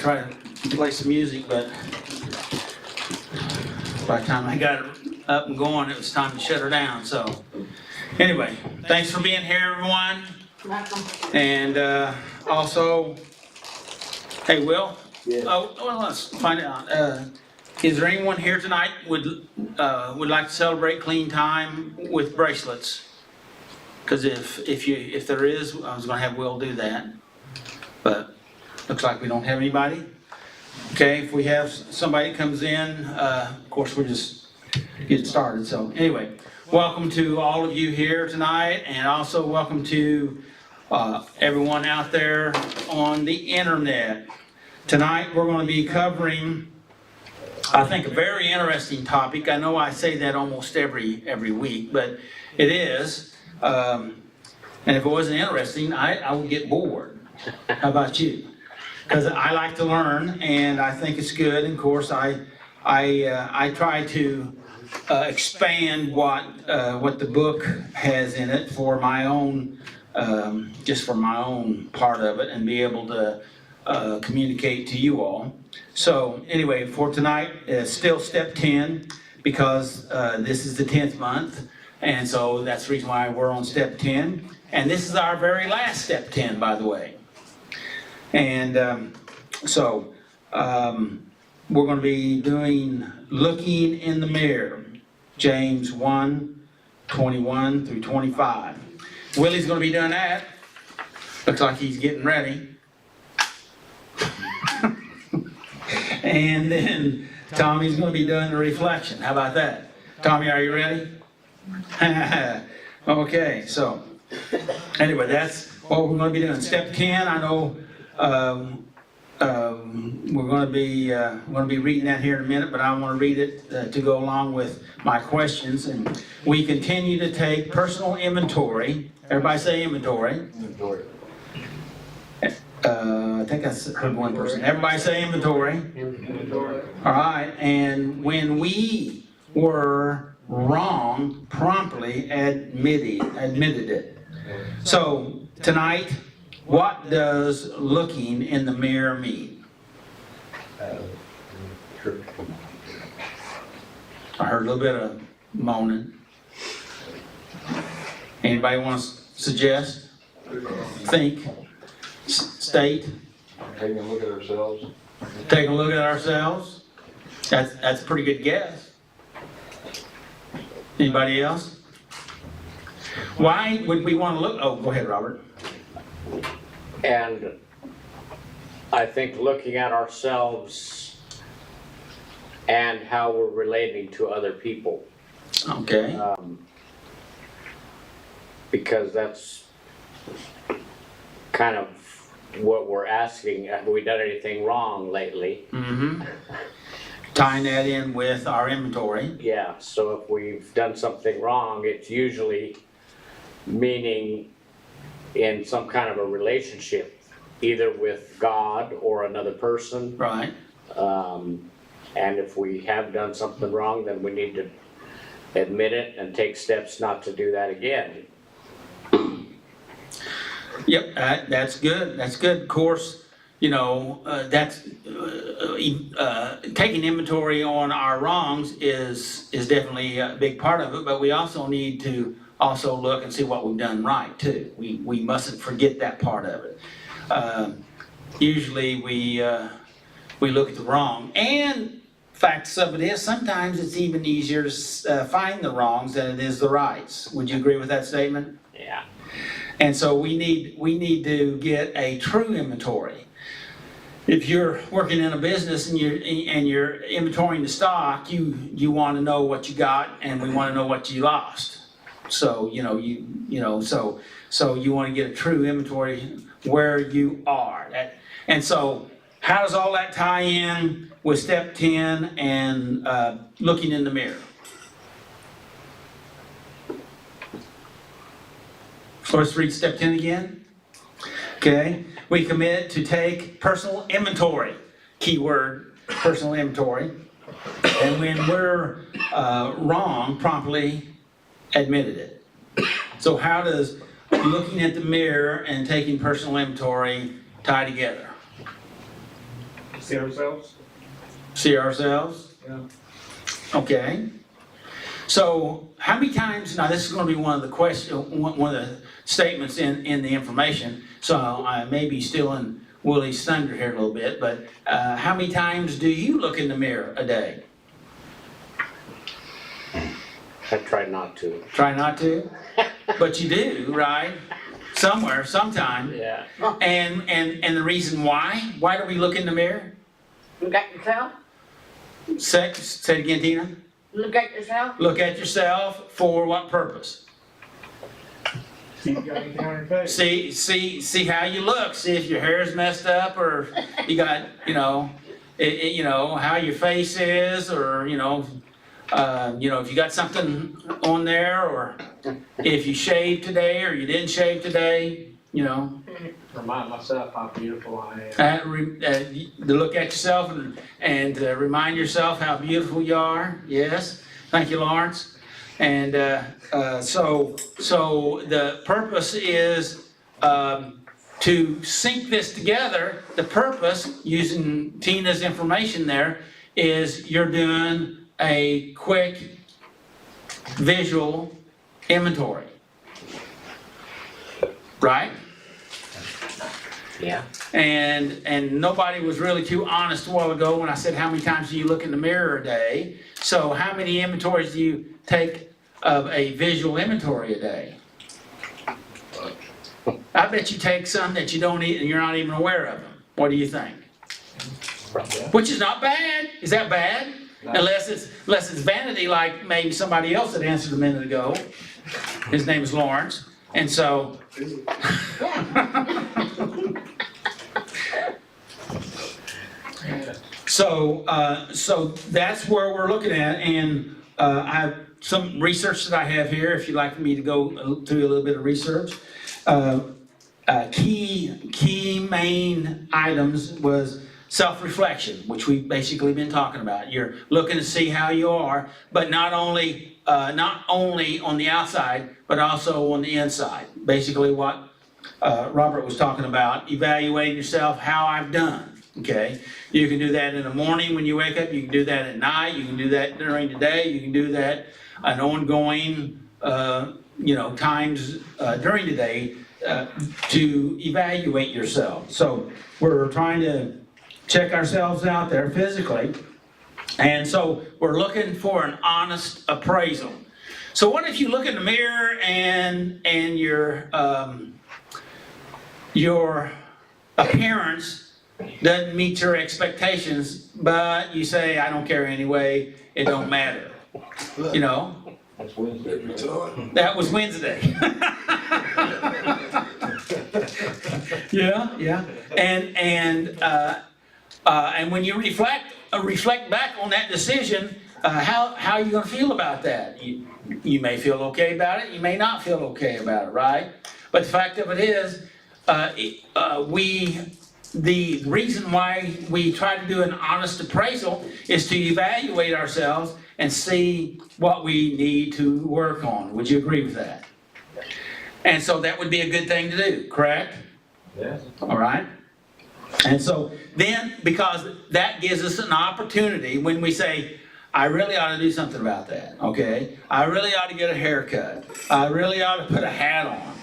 try to play some music, but by the time I got it up and going, it was time to shut her down. So anyway, thanks for being here, everyone. And also, hey, Will. Yes. Oh, well, let's find out. Is there anyone here tonight would like to celebrate clean time with bracelets? Because if there is, I was going to have Will do that, but looks like we don't have anybody. Okay, if we have somebody that comes in, of course we're just getting started. So anyway, welcome to all of you here tonight, and also welcome to everyone out there on the internet. Tonight we're going to be covering, I think, a very interesting topic. I know I say that almost every week, but it is. And if it wasn't interesting, I would get bored. How about you? Because I like to learn, and I think it's good. And of course, I try to expand what the book has in it for my own, just for my own part of it, and be able to communicate to you all. So anyway, for tonight, it's still step 10, because this is the 10th month. And so that's the reason why we're on step 10. And this is our very last step 10, by the way. And we're going to be doing looking in the mirror, James 1:21 through 25. Willie's going to be doing that. Looks like he's getting ready. And then Tommy's going to be doing the reflection. How about that? Tommy, are you ready? Okay, so anyway, that's what we're going to be doing. Step 10, I know we're going to be reading that here in a minute, but I want to read it to go along with my questions. And we continue to take personal inventory. Everybody say inventory. Inventory. I think I heard one person. Everybody say inventory. Inventory. All right, and when we were wrong, promptly admitted it. So tonight, what does looking in the mirror mean? I heard a little bit of moaning. Anybody want to suggest? Think? State? Taking a look at ourselves. Take a look at ourselves? That's a pretty good guess. Anybody else? Why would we want to look? Oh, go ahead, Robert. And I think looking at ourselves and how we're relating to other people. Okay. Because that's kind of what we're asking. Have we done anything wrong lately? Mm-hmm. Tying that in with our inventory. Yeah, so if we've done something wrong, it's usually meaning in some kind of a relationship, either with God or another person. Right. And if we have done something wrong, then we need to admit it and take steps not to do that again. Yep, that's good. That's good. Of course, you know, that's taking inventory on our wrongs is definitely a big part of it, but we also need to also look and see what we've done right too. We mustn't forget that part of it. Usually we look at the wrong, and facts of it is sometimes it's even easier to find the wrongs than it is the rights. Would you agree with that statement? Yeah. And so we need to get a true inventory. If you're working in a business and you're inventorying the stock, you want to know what you got, and we want to know what you lost. So so you want to get a true inventory where you are. And so how does all that tie in with step 10 and looking in the mirror? So let's read step 10 again. Okay, we commit to take personal inventory, keyword, personal inventory, and when we're wrong, promptly admitted it. So how does looking at the mirror and taking personal inventory tie together? See ourselves? See ourselves? Yeah. Okay. So how many times, now this is going to be one of the one of the statements in the information, so I may be stealing Willie's thunder here a little bit, but how many times do you look in the mirror a day? I try not to. Try not to, but you do, right? Somewhere, sometime. Yeah. And the reason why? Why do we look in the mirror? Look at yourself. Say it again, Tina. Look at yourself. Look at yourself for what purpose? See if you got anything on your face. See how you look. See if your hair's messed up, or you got, how your face is, or if you got something on there, or if you shaved today or you didn't shave today. Remind myself how beautiful I am. To look at yourself and remind yourself how beautiful you are. Yes, thank you, Lawrence. And so the purpose is to sync this together. The purpose, using Tina's information there, is you're doing a quick visual inventory, right? Yeah. And nobody was really too honest a while ago when I said, how many times do you look in the mirror a day? So how many inventories do you take of a visual inventory a day? I bet you take some that you don't eat and you're not even aware of them. What do you think? Which is not bad. Is that bad? No. Unless it's vanity, like maybe somebody else that answered a minute ago. His name is Lawrence. And so So that's where we're looking at, and I have some research that I have here, if you'd like me to go through a little bit of research. Key main items was self-reflection, which we've basically been talking about. You're looking to see how you are, but not only on the outside, but also on the inside. Basically what Robert was talking about, evaluating yourself, how I've done. Okay, you can do that in the morning when you wake up. You can do that at night. You can do that during the day. You can do that an ongoing, times during the day to evaluate yourself. So we're trying to check ourselves out there physically, and so we're looking for an honest appraisal. So what if you look in the mirror and your appearance doesn't meet your expectations, but you say, I don't care anyway, it don't matter. That's Wednesday. That was Wednesday. Yeah. And when you reflect back on that decision, how are you going to feel about that? You may feel okay about it, you may not feel okay about it, right? But the fact of it is, the reason why we try to do an honest appraisal is to evaluate ourselves and see what we need to work on. Would you agree with that? And so that would be a good thing to do, correct? Yes. All right? And so then, because that gives us an opportunity when we say, I really ought to do something about that, okay? I really ought to get a haircut. I really ought to put a hat on.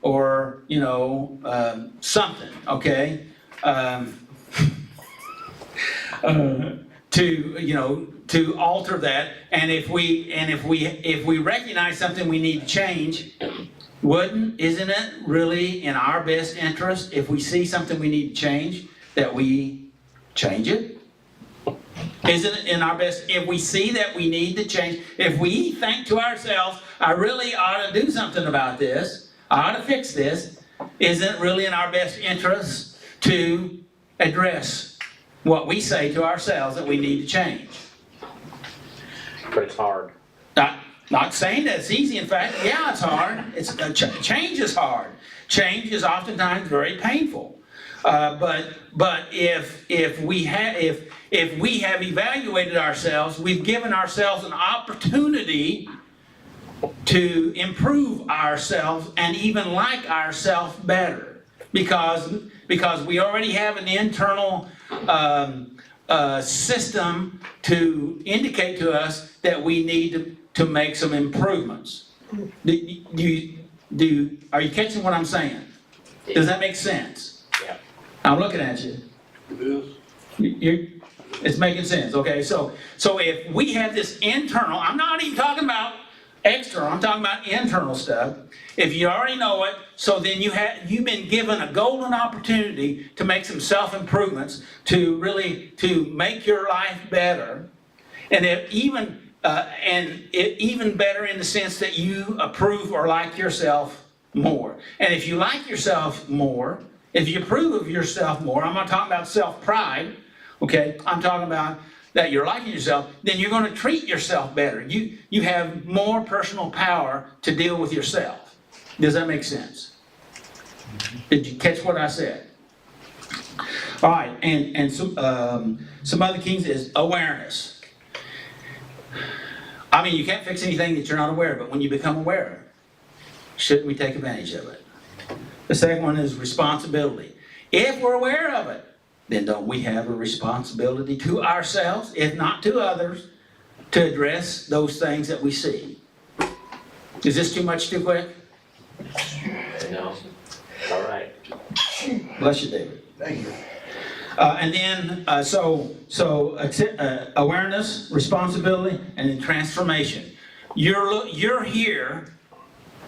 Or something, okay? To alter that, and if we recognize something we need to change, isn't it really in our best interest if we see something we need to change that we change it? Isn't it in our best, if we see that we need to change, if we think to ourselves, I really ought to do something about this, I ought to fix this, isn't it really in our best interest to address what we say to ourselves that we need to change? But it's hard. Not saying that it's easy. In fact, yeah, it's hard. Change is hard. Change is oftentimes very painful. But if we have evaluated ourselves, we've given ourselves an opportunity to improve ourselves and even like ourselves better. because we already have an internal system to indicate to us that we need to make some improvements. Are you catching what I'm saying? Does that make sense? Yeah. I'm looking at you. It's making sense, okay? So if we have this internal, I'm not even talking about external, I'm talking about internal stuff. If you already know it, so then you've been given a golden opportunity to make some self-improvements to make your life better. And even better in the sense that you approve or like yourself more. And if you like yourself more, if you approve of yourself more, I'm not talking about self-pride, okay? I'm talking about that you're liking yourself, then you're going to treat yourself better. You have more personal power to deal with yourself. Does that make sense? Did you catch what I said? All right, and some other keys is awareness. I mean, you can't fix anything that you're not aware of, but when you become aware of it, shouldn't we take advantage of it? The second one is responsibility. If we're aware of it, then don't we have a responsibility to ourselves, if not to others, to address those things that we see? Is this too much too quick? No. All right. Bless you, David. Thank you. And then, awareness, responsibility, and then transformation. You're here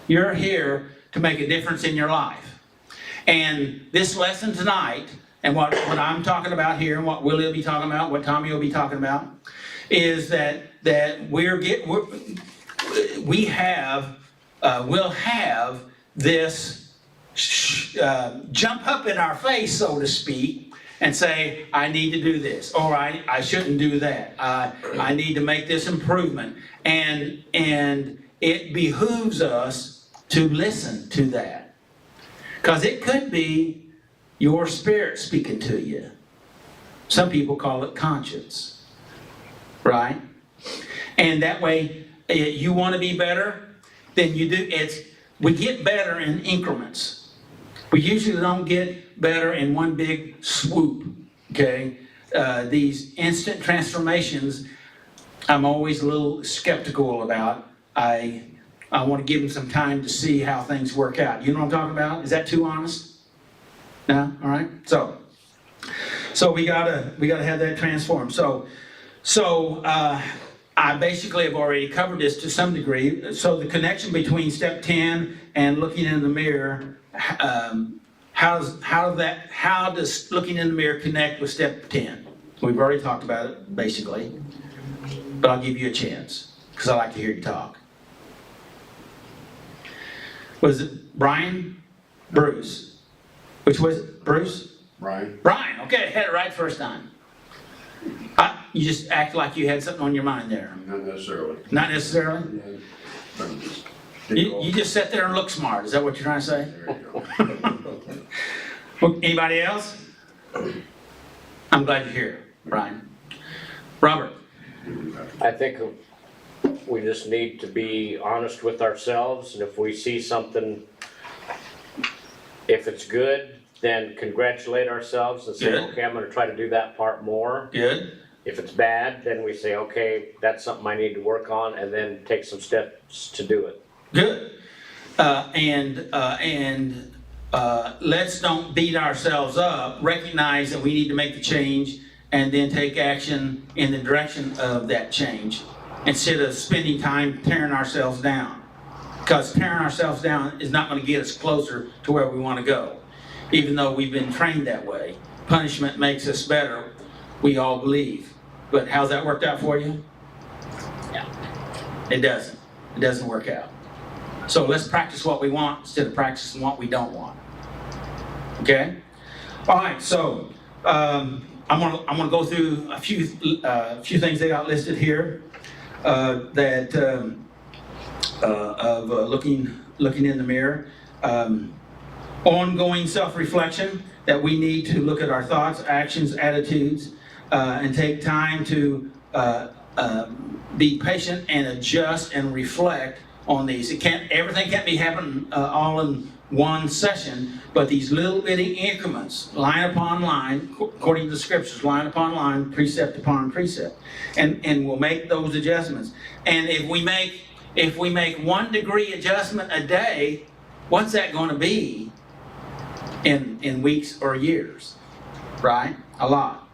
to make a difference in your life. And this lesson tonight, and what I'm talking about here, and what Willie will be talking about, what Tommy will be talking about, is that we'll have this jump up in our face, so to speak, and say, I need to do this, or I shouldn't do that. I need to make this improvement. And it behooves us to listen to that. Because it could be your spirit speaking to you. Some people call it conscience, right? And that way, you want to be better, then you do. We get better in increments. We usually don't get better in one big swoop, okay? These instant transformations, I'm always a little skeptical about. I want to give them some time to see how things work out. You know what I'm talking about? Is that too honest? No? All right? So we gotta have that transformed. So I basically have already covered this to some degree. So the connection between step 10 and looking in the mirror, how does looking in the mirror connect with step 10? We've already talked about it, basically. But I'll give you a chance, because I like to hear you talk. Was it Brian? Bruce? Which was it? Bruce? Brian? Brian, okay, had it right first time. You just act like you had something on your mind there. Not necessarily. Not necessarily? Yeah. You just sit there and look smart. Is that what you're trying to say? There you go. Anybody else? I'm glad you're here, Brian. Robert? I think we just need to be honest with ourselves, and if we see something, if it's good, then congratulate ourselves and say, Good. okay, I'm gonna try to do that part more. Good. If it's bad, then we say, okay, that's something I need to work on, and then take some steps to do it. Good. Let's don't beat ourselves up. Recognize that we need to make the change and then take action in the direction of that change instead of spending time tearing ourselves down. Because tearing ourselves down is not going to get us closer to where we want to go. Even though we've been trained that way. Punishment makes us better, we all believe. But how's that worked out for you? Yeah. It doesn't. It doesn't work out. So let's practice what we want instead of practicing what we don't want. Okay? All right, so I'm gonna go through a few things they got listed here of looking in the mirror. Ongoing self-reflection, that we need to look at our thoughts, actions, attitudes, and take time to be patient and adjust and reflect on these. Everything can't be happening all in one session, but these little bitty increments, line upon line, according to the scriptures, line upon line, precept upon precept. And we'll make those adjustments. And if we make 1 degree adjustment a day, what's that going to be in weeks or years? Right? A lot.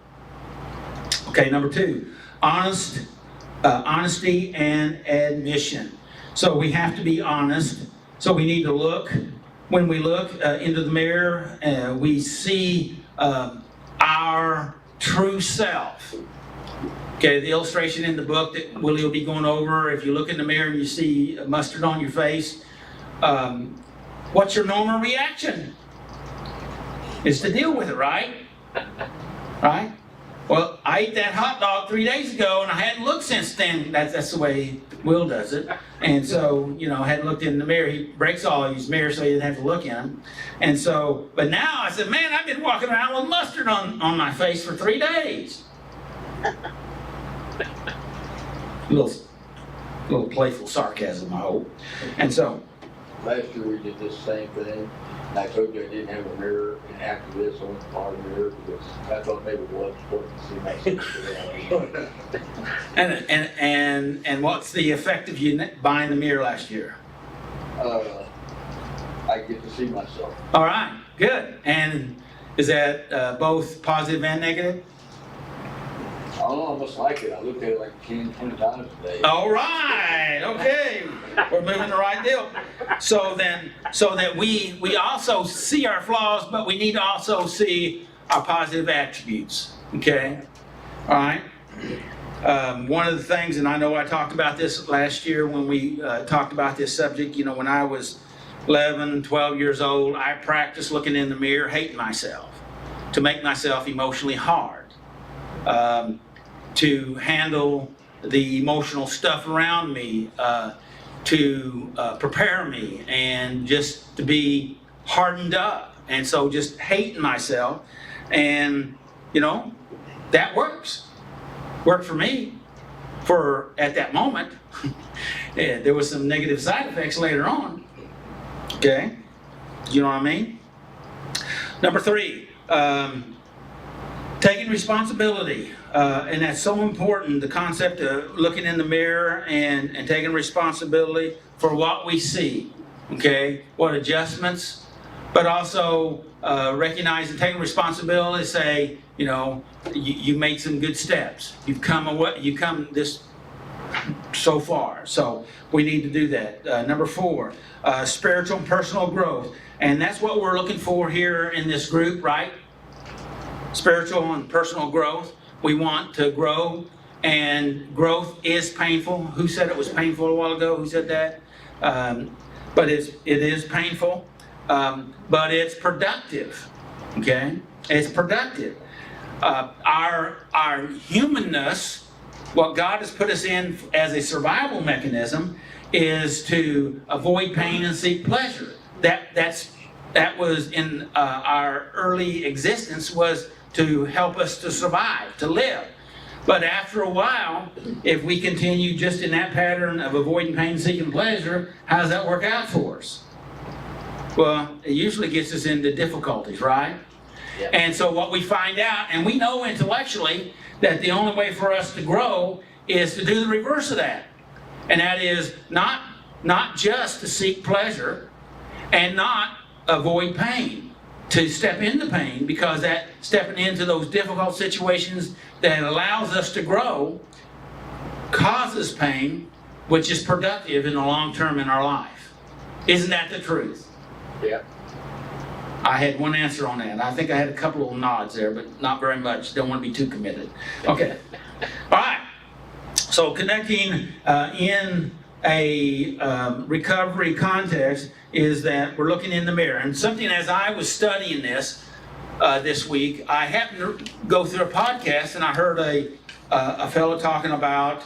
Okay, number 2, honesty and admission. So we have to be honest. So we need to look. When we look into the mirror, we see our true self. Okay, the illustration in the book that Willie will be going over, if you look in the mirror and you see mustard on your face, what's your normal reaction? Is to deal with it, right? Right? Well, I ate that hot dog 3 days ago and I hadn't looked since then. That's the way Will does it. And so, I hadn't looked in the mirror. He breaks all of his mirrors so he didn't have to look in them. And so, but now I said, man, I've been walking around with mustard on my face for 3 days. little playful sarcasm, I hope. And so, Last year we did this same thing, and I told you I didn't have a mirror, and after this I went to buy a mirror because I thought maybe blood sport to see myself. and what's the effect of you buying the mirror last year? I get to see myself. All right, good. And is that both positive and negative? I don't know, I must like it. I looked at it like 10, 20 times a day. All right, okay, we're moving the right deal. So that we also see our flaws, but we need to also see our positive attributes. Okay, all right. One of the things, and I know I talked about this last year when we talked about this subject. When I was 11, 12 years old, I practiced looking in the mirror, hating myself, to make myself emotionally hard. To handle the emotional stuff around me, to prepare me, and just to be hardened up. And so just hating myself. And, that works. Worked for me at that moment. Yeah, there was some negative side effects later on. Okay? You know what I mean? Number 3, taking responsibility. And that's so important, the concept of looking in the mirror and taking responsibility for what we see, okay? What adjustments, but also recognizing, taking responsibility, say, you made some good steps. You've come this so far. So we need to do that. Number 4, spiritual and personal growth. And that's what we're looking for here in this group, right? Spiritual and personal growth. We want to grow, and growth is painful. Who said it was painful a while ago? Who said that? But it is painful, but it's productive. Okay, it's productive. Our humanness, what God has put us in as a survival mechanism, is to avoid pain and seek pleasure. That was in our early existence, was to help us to survive, to live. But after a while, if we continue just in that pattern of avoiding pain, seeking pleasure, how does that work out for us? Well, it usually gets us into difficulties, right? Yeah. And so what we find out, and we know intellectually that the only way for us to grow is to do the reverse of that. And that is not just to seek pleasure and not avoid pain, to step into pain, because that stepping into those difficult situations that allows us to grow causes pain, which is productive in the long term in our life. Isn't that the truth? Yeah. I had one answer on that. I think I had a couple of nods there, but not very much. Don't want to be too committed. Okay. All right. So connecting in a recovery context is that we're looking in the mirror. And something, as I was studying this week, I happened to go through a podcast, and I heard a fellow talking about,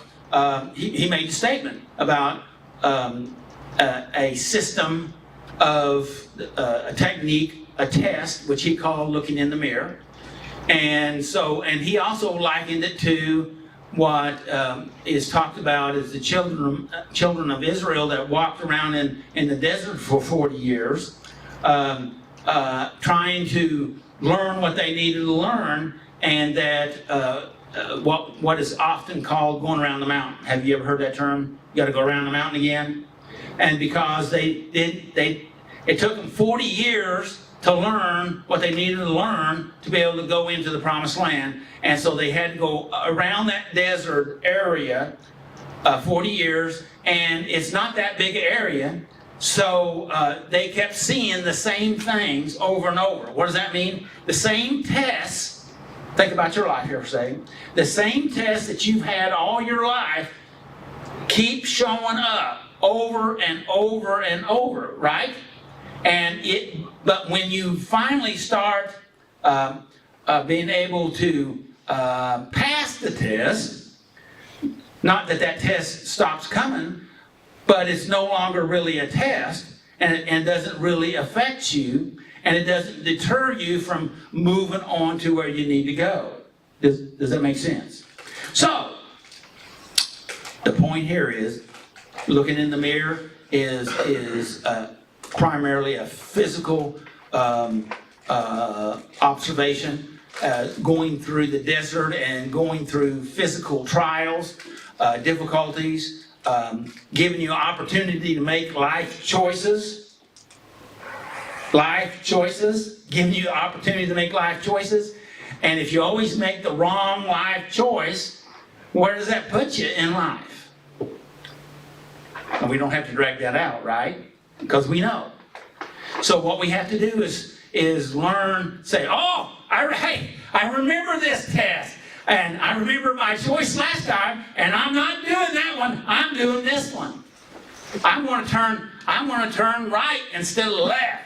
he made a statement about a system of a technique, a test, which he called looking in the mirror. And he also likened it to what is talked about as the children of Israel that walked around in the desert for 40 years, trying to learn what they needed to learn, and that what is often called going around the mountain. Have you ever heard that term? You got to go around the mountain again. And because it took them 40 years to learn what they needed to learn to be able to go into the promised land, and so they had to go around that desert area 40 years, and it's not that big an area. So they kept seeing the same things over and over. What does that mean? The same tests. Think about your life here for a second. The same tests that you've had all your life keep showing up over and over and over, right? But when you finally start being able to pass the test, not that that test stops coming, but it's no longer really a test, and doesn't really affect you, and it doesn't deter you from moving on to where you need to go. Does that make sense? So, the point here is, looking in the mirror is primarily a physical observation, going through the desert and going through physical trials, difficulties, giving you an opportunity to make life choices, giving you an opportunity to make life choices. And if you always make the wrong life choice, where does that put you in life? And we don't have to drag that out, right? Because we know. So what we have to do is learn, say, oh, I remember this test. And I remember my choice last time, and I'm not doing that one. I'm doing this one. I'm going to turn right instead of left.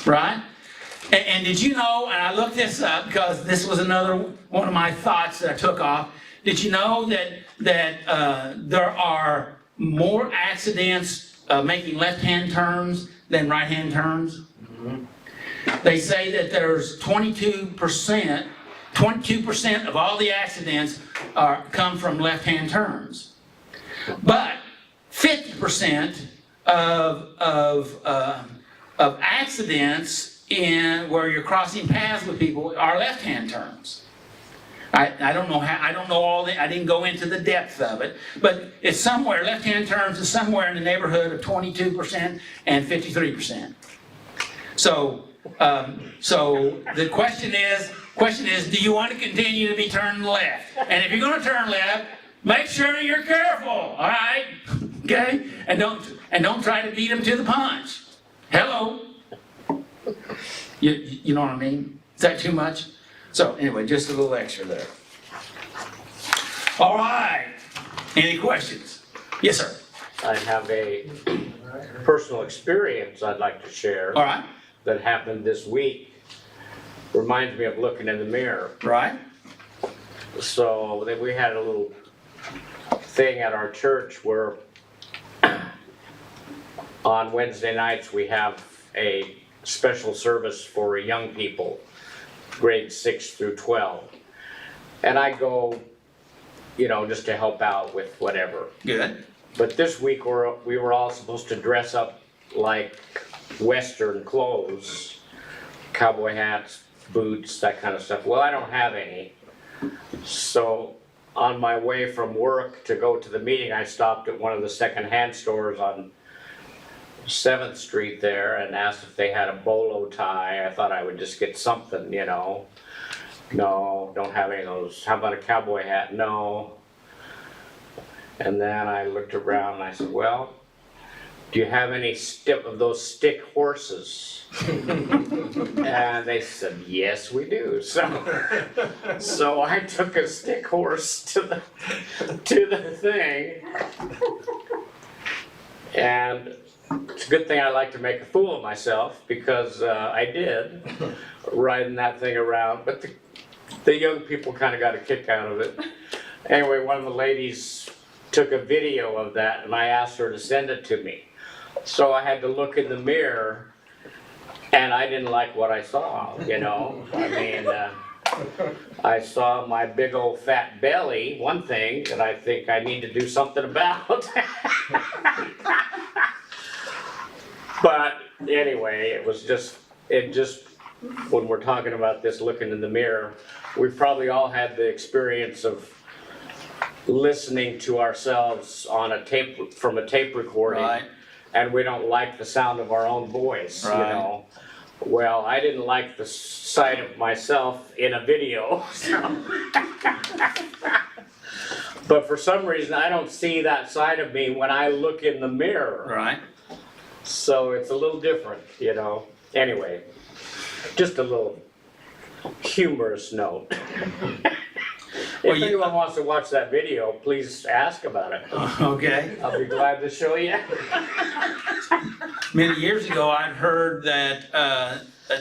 Right? And did you know, and I looked this up because this was another one of my thoughts that I took off. Did you know that there are more accidents making left-hand turns than right-hand turns? Mm-hmm. They say that there's 22% of all the accidents come from left-hand turns. But 50% of accidents where you're crossing paths with people are left-hand turns. I don't know how, I don't know all the, I didn't go into the depth of it, but it's somewhere, left-hand turns is somewhere in the neighborhood of 22% and 53%. So the question is, do you want to continue to be turning left? And if you're going to turn left, make sure you're careful, all right? Okay? And don't try to beat them to the punch. Hello? You know what I mean? Is that too much? So anyway, just a little extra there. All right. Any questions? Yes, sir. I have a personal experience I'd like to share. All right. That happened this week. Reminds me of looking in the mirror. Right. So we had a little thing at our church where on Wednesday nights we have a special service for young people, grades 6 through 12. And I go, just to help out with whatever. Good. But this week we were all supposed to dress up like Western clothes, cowboy hats, boots, that kind of stuff. Well, I don't have any. So on my way from work to go to the meeting, I stopped at one of the second-hand stores on 7th Street there and asked if they had a bolo tie. I thought I would just get something, No, don't have any of those. How about a cowboy hat? No. And then I looked around and I said, well, do you have any of those stick horses? And they said, yes, we do. So I took a stick horse to the thing. And it's a good thing I like to make a fool of myself, because I did, riding that thing around. But the young people kind of got a kick out of it. Anyway, one of the ladies took a video of that, and I asked her to send it to me. So I had to look in the mirror, and I didn't like what I saw, I saw my big old fat belly, one thing that I think I need to do something about. But anyway, it just, when we're talking about this, looking in the mirror, we've probably all had the experience of listening to ourselves on a tape, from a tape recording. Right. And we don't like the sound of our own voice, you Right. know? Well, I didn't like the sight of myself in a video, so. But for some reason, I don't see that side of me when I look in the mirror. Right. So it's a little different, you know? Anyway, just a little humorous note. Well, If anyone wants to watch that video, please ask about it. Okay. I'll be glad to show you. Many years ago, I'd heard that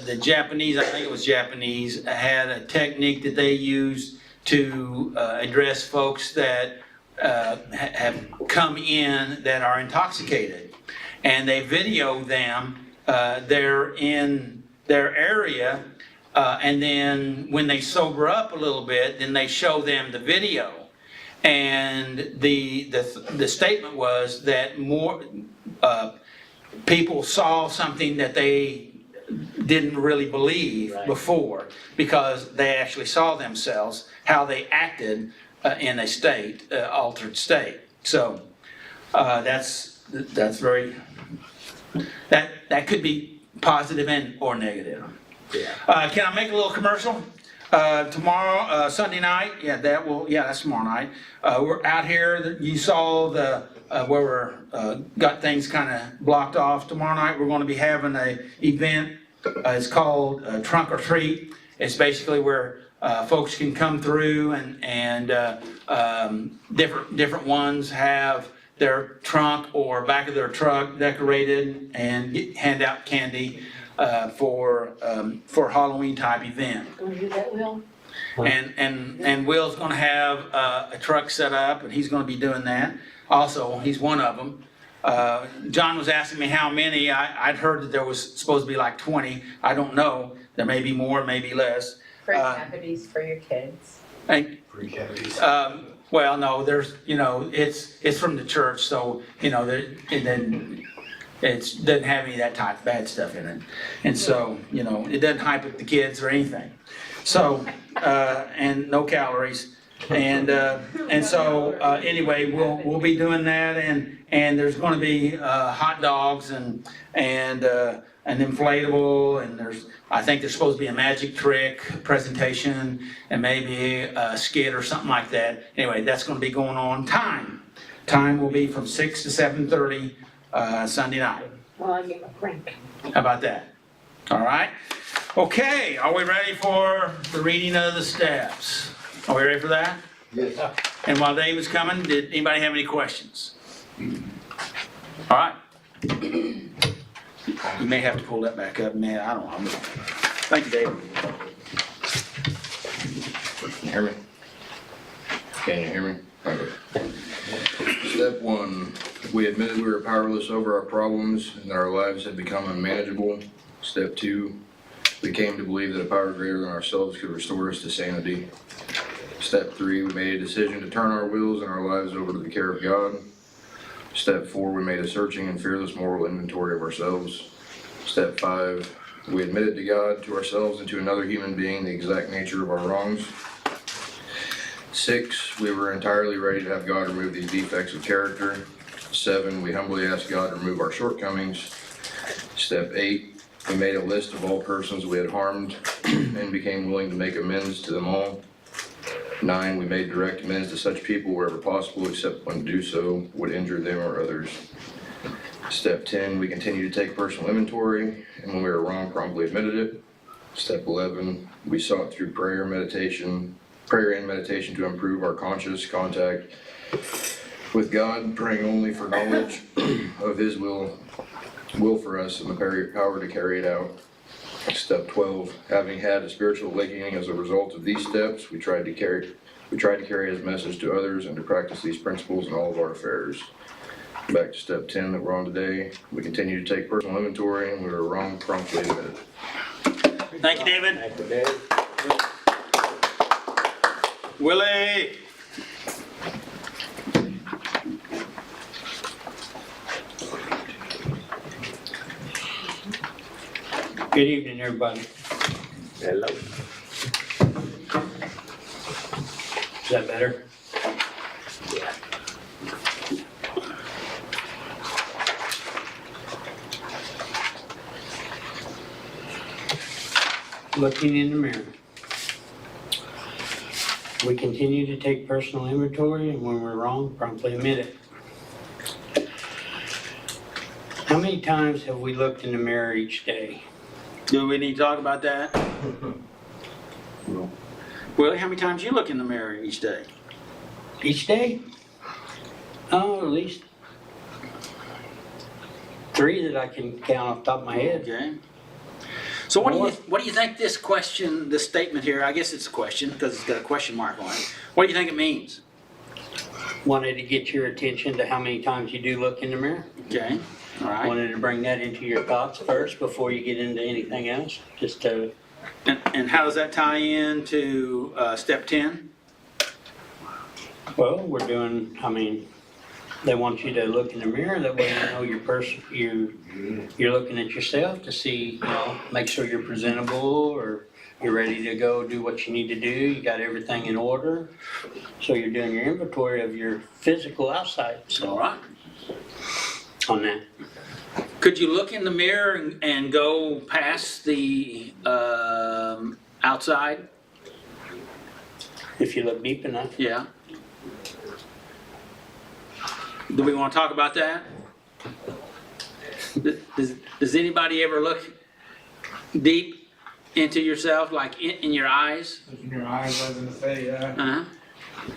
the Japanese, I think it was Japanese, had a technique that they used to address folks that have come in that are intoxicated. And they video them, they're in their area, and then when they sober up a little bit, then they show them the video. And the statement was that more people saw something that they didn't really believe Right. before, because they actually saw themselves, how they acted in a state, altered state. So that's very, that could be positive and or negative. Yeah. Can I make a little commercial? Tomorrow, Sunday night, that's tomorrow night. We're out here, you saw where we're, got things kind of blocked off. Tomorrow night, we're gonna be having a event, it's called Trunk or Treat. It's basically where folks can come through and different ones have their trunk or back of their truck decorated and hand out candy for Halloween type event. Gonna do that, Will? And Will's gonna have a truck set up, and he's gonna be doing that. Also, he's one of them. John was asking me how many. I'd heard that there was supposed to be like 20. I don't know. There may be more, maybe less. Free cavities for your kids. And, Free cavities. well, no, there's, it's from the church, so, it doesn't have any of that type of bad stuff in it. And so, it doesn't hype up the kids or anything. So, and no calories. And so, anyway, we'll be doing that, and there's gonna be, hot dogs and an inflatable, and I think there's supposed to be a magic trick presentation, and maybe a skit or something like that. Anyway, that's gonna be going on. Time will be from 6 to 7:30, Sunday night. Well, I get my drink. How about that? All right? Okay, are we ready for the reading of the steps? Are we ready for that? Yes. And while Dave is coming, did anybody have any questions? All right. You may have to pull that back up, man, I don't know. Thank you, Dave. Can you hear me? Can you hear me? Okay. Step 1, we admitted we were powerless over our problems and that our lives had become unmanageable. Step 2, we came to believe that a power greater than ourselves could restore us to sanity. Step 3, we made a decision to turn our wills and our lives over to the care of God. Step 4, we made a searching and fearless moral inventory of ourselves. Step 5, we admitted to God, to ourselves, and to another human being the exact nature of our wrongs. 6, we were entirely ready to have God remove these defects of character. 7, we humbly asked God to remove our shortcomings. Step 8, we made a list of all persons we had harmed and became willing to make amends to them all. 9, we made direct amends to such people wherever possible, except when to do so would injure them or others. Step 10, we continued to take personal inventory, and when we were wrong, promptly admitted it. Step 11, we sought through prayer and meditation to improve our conscious contact with God, praying only for knowledge of His will for us and the power to carry it out. Step 12, having had a spiritual awakening as a result of these steps, we tried to carry His message to others and to practice these principles in all of our affairs. Back to step 10 that we're on today, we continue to take personal inventory, and we were wrong, promptly admitted. Thank you, David. Thank you, Dave. Willie. Good evening, everybody. Hello. Is that better? Looking in the mirror. We continue to take personal inventory, and when we're wrong, promptly admit it. How many times have we looked in the mirror each day? Do we need to talk about that? Willie, how many times you look in the mirror each day? Each day? Oh, at least 3 that I can count off the top of my head. Okay. So what do you think this question, this statement here, I guess it's a question because it's got a question mark on it. What do you think it means? Wanted to get your attention to how many times you do look in the mirror. Okay, all right. Wanted to bring that into your thoughts first before you get into anything else, just to, And how does that tie in to step 10? well, we're doing, I mean, they want you to look in the mirror, that way you know you're looking at yourself to see, make sure you're presentable, or you're ready to go do what you need to do, you got everything in order. So you're doing your inventory of your physical outside, All so right. on that. Could you look in the mirror and go past the outside? If you look deep enough. Yeah. Do we want to talk about that? Does anybody ever look deep into yourself, like in your eyes? Look in your eyes, I was gonna say, yeah, Uh-huh.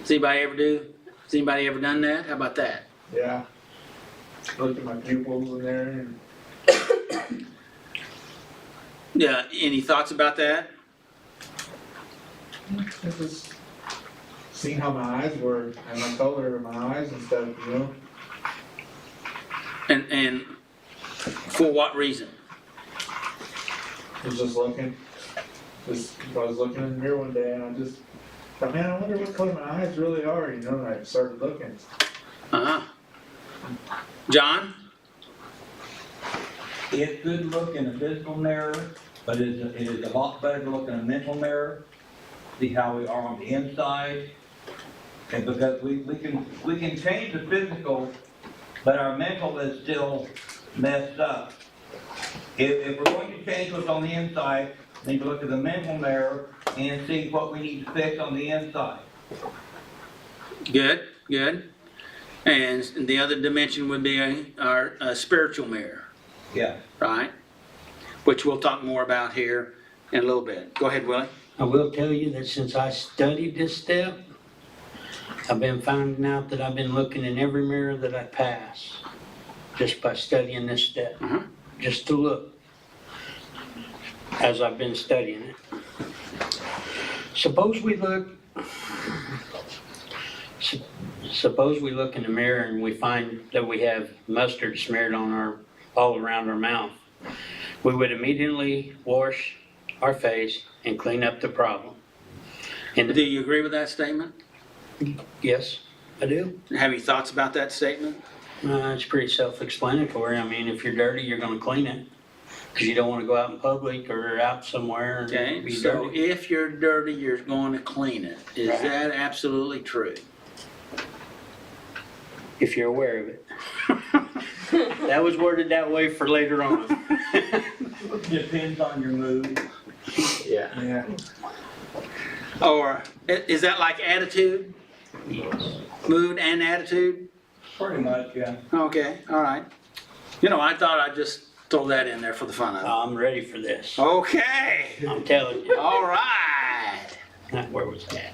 Does anybody ever do? Has anybody ever done that? How about that? yeah. Look at my pupils in there and Yeah, any thoughts about that? just seeing how my eyes were and my color of my eyes and stuff, And for what reason? was just looking. I was looking in the mirror one day and I just thought, man, I wonder what color my eyes really are, and I started looking. Uh-huh. John? It's good to look in a physical mirror, but it is a lot better to look in a mental mirror, see how we are on the inside. And because we can change the physical, but our mental is still messed up. If we're going to change what's on the inside, we need to look at the mental mirror and see what we need to fix on the inside. Good, good. And the other dimension would be our spiritual mirror, Yeah. right? Which we'll talk more about here in a little bit. Go ahead, Willie. I will tell you that since I studied this step, I've been finding out that I've been looking in every mirror that I pass, just by studying this step, Mhm. just to look, as I've been studying it. Suppose we look in the mirror and we find that we have mustard smeared on all around our mouth. We would immediately wash our face and clean up the problem. And Do you agree with that statement? yes, I do. Have any thoughts about that statement? It's pretty self-explanatory. I mean, if you're dirty, you're gonna clean it, because you don't wanna go out in public or out somewhere and Okay, be so dirty. if you're dirty, you're going to clean it. Is Right. that absolutely true? If you're aware of it. That was worded that way for later on. Depends on your mood. Yeah. Yeah. Or is that like attitude, Yes. mood and attitude? Pretty much, yeah. Okay, all right. I thought I'd just throw that in there for the fun of it. I'm ready for this. Okay, I'm telling you. all right. Where was that?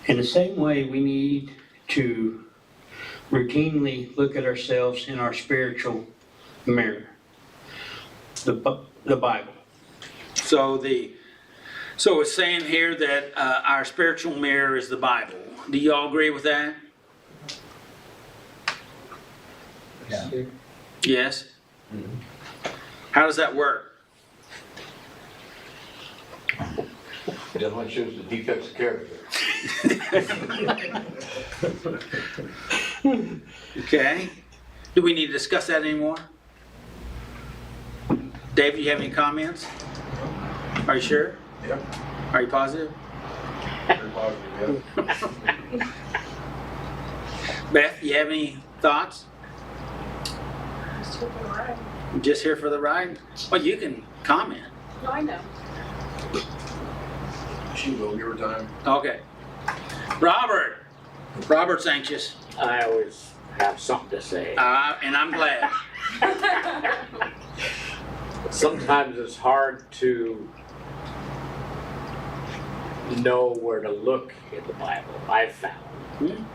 In the same way, we need to routinely look at ourselves in our spiritual mirror, the Bible. So it's saying here that our spiritual mirror is the Bible. Do you all agree with that? Yeah. Yes? How does that work? That one shows the defects of character. Okay. Do we need to discuss that anymore? Dave, do you have any comments? Are you sure? Yep. Are you positive? Very positive, yeah. Beth, you have any thoughts? Just took a ride. Just here for the ride? Well, you can comment. No, I know. She will give her time. Okay. Robert. Robert's anxious, I always have something to say. and I'm glad. Sometimes it's hard to know where to look in the Bible, I've found.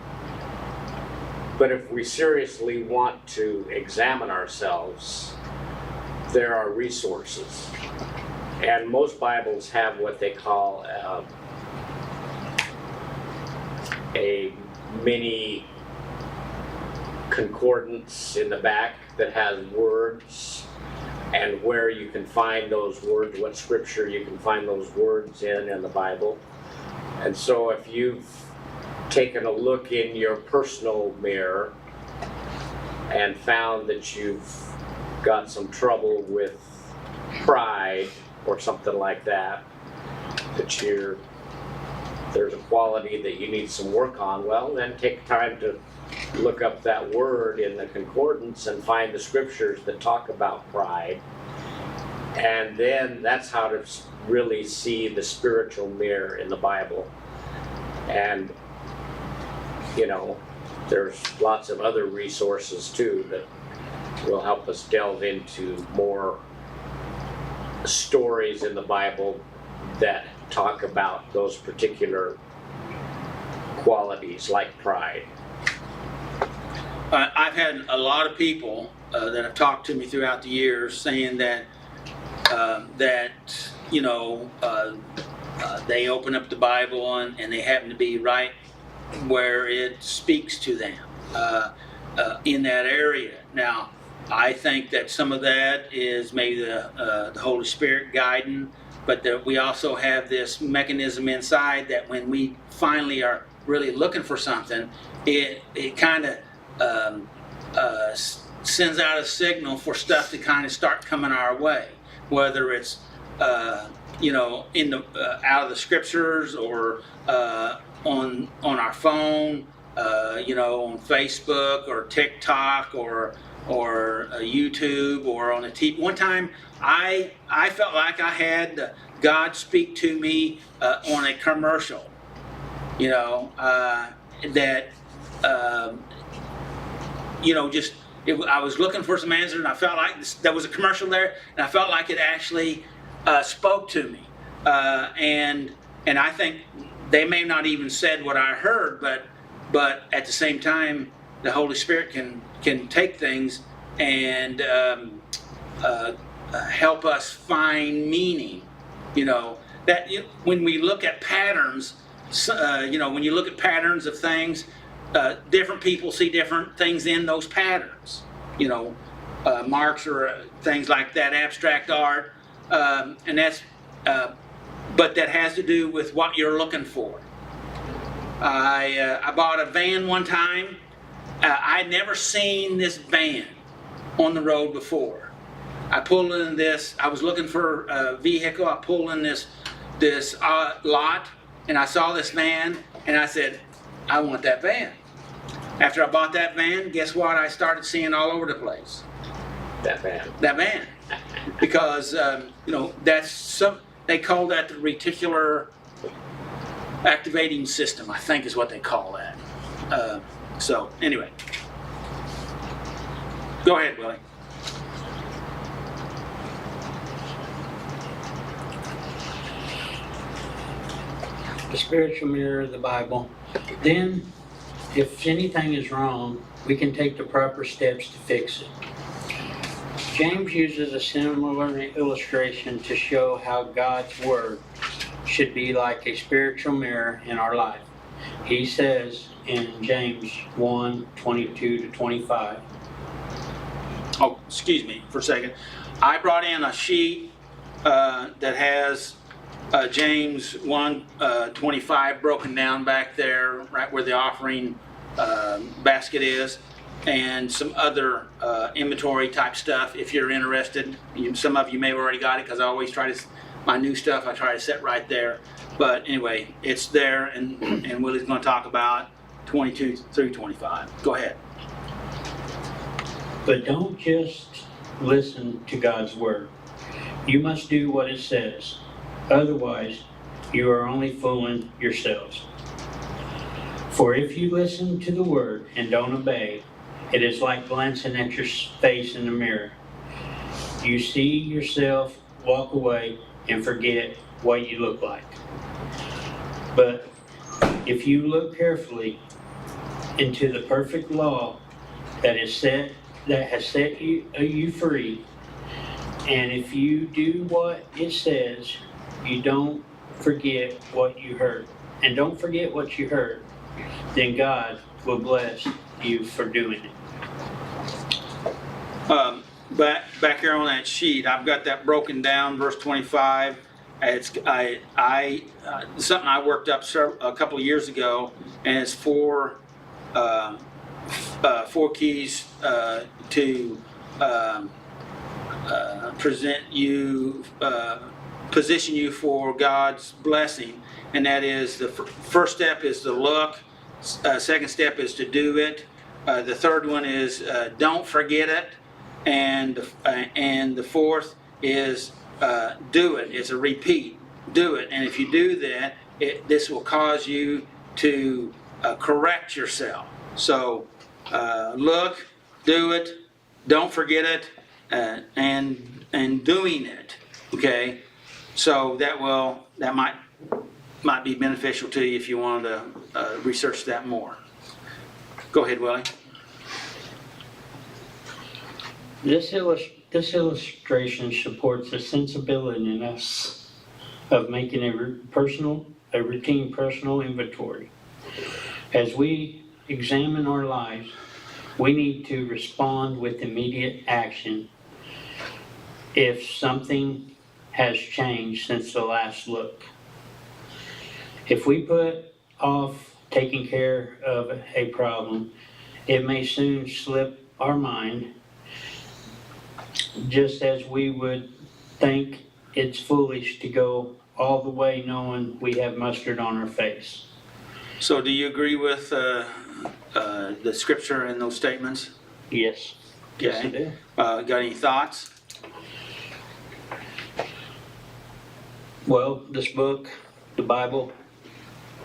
But if we seriously want to examine ourselves, there are resources. And most Bibles have what they call a mini concordance in the back that has words and where you can find those words, what scripture you can find those words in the Bible. And so if you've taken a look in your personal mirror and found that you've got some trouble with pride or something like that, that there's a quality that you need some work on, well, then take time to look up that word in the concordance and find the scriptures that talk about pride. And then that's how to really see the spiritual mirror in the Bible. And, there's lots of other resources too that will help us delve into more stories in the Bible that talk about those particular qualities like pride. I've had a lot of people that have talked to me throughout the years saying that they open up the Bible and they happen to be right where it speaks to them in that area. Now, I think that some of that is maybe the Holy Spirit guiding, but that we also have this mechanism inside that when we finally are really looking for something, it kind of sends out a signal for stuff to kind of start coming our way, whether it's in the out of the scriptures or on our phone, on Facebook or TikTok or YouTube or on a TV. One time, I felt like I had God speak to me on a commercial. I was looking for some answers, and I felt like there was a commercial there, and I felt like it actually spoke to me. And I think they may not even said what I heard, but at the same time, the Holy Spirit can take things and help us find meaning. When we look at patterns, when you look at patterns of things, different people see different things in those patterns. Marks or things like that, abstract art, and that's. But that has to do with what you're looking for. I bought a van one time. I'd never seen this van on the road before. I pulled in this. I was looking for a vehicle. I pulled in this lot, and I saw this van, and I said, I want that van. After I bought that van, guess what? I started seeing all over the place. That van. That van, because they call that the reticular activating system, I think is what they call that. So anyway, go ahead, Willie. The spiritual mirror of the Bible. Then, if anything is wrong, we can take the proper steps to fix it. James uses a similar illustration to show how God's Word should be like a spiritual mirror in our life. He says in James 1:22-25. Oh, excuse me for a second. I brought in a sheet that has James 1:25 broken down back there, right where the offering basket is, and some other inventory type stuff if you're interested. Some of you may have already got it because I always try to, my new stuff I try to set right there. But anyway, it's there, and Willie's going to talk about 22 through 25. Go ahead. But don't just listen to God's word. You must do what it says. Otherwise, you are only fooling yourselves. For if you listen to the word and don't obey, it is like glancing at your face in the mirror. You see yourself, walk away, and forget what you look like. But if you look carefully into the perfect law that has set you free, and if you do what it says, you don't forget what you heard. And don't forget what you heard, then God will bless you for doing it. Back here on that sheet, I've got that broken down, verse 25. It's something I worked up a couple of years ago, and it's four keys to position you for God's blessing, and that is the first step is to look, second step is to do it, the third one is don't forget it, and the fourth is do it. It's a repeat. Do it, and if you do that, this will cause you to correct yourself. So look, do it, don't forget it, and doing it. Okay, so that might be beneficial to you if you wanted to research that more. Go ahead, Willie. This illustration supports the sensibility in us of making a routine personal inventory. As we examine our lives, we need to respond with immediate action if something has changed since the last look. If we put off taking care of a problem, it may soon slip our mind, just as we would think it's foolish to go all the way knowing we have mustard on our face. So do you agree with the scripture and those statements? Yes. Yes, I Okay. do. Got any thoughts? Well, this book, the Bible,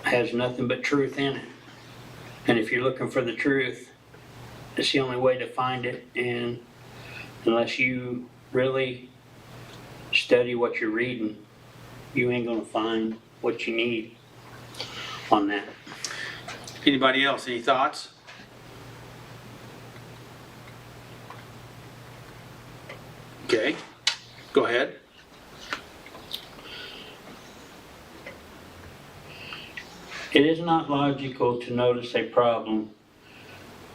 has nothing but truth in it. And if you're looking for the truth, it's the only way to find it. And unless you really study what you're reading, you ain't gonna find what you need on that. Anybody else? Any thoughts? Okay, go ahead. It is not logical to notice a problem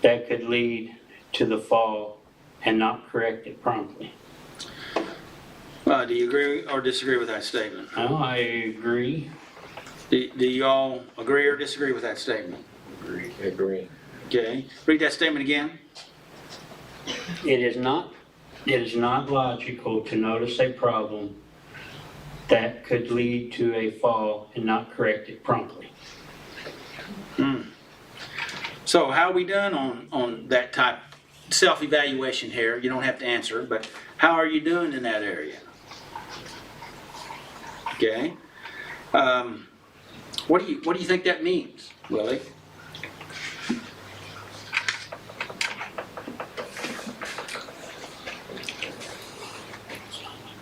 that could lead to the fall and not correct it promptly. Do you agree or disagree with that statement? Well, I agree. Do you all agree or disagree with that statement? Agree. Okay, read that statement again. It is not logical to notice a problem that could lead to a fall and not correct it promptly. So how are we done on that type self-evaluation here? You don't have to answer, but how are you doing in that area? Okay. What do you think that means, Willie?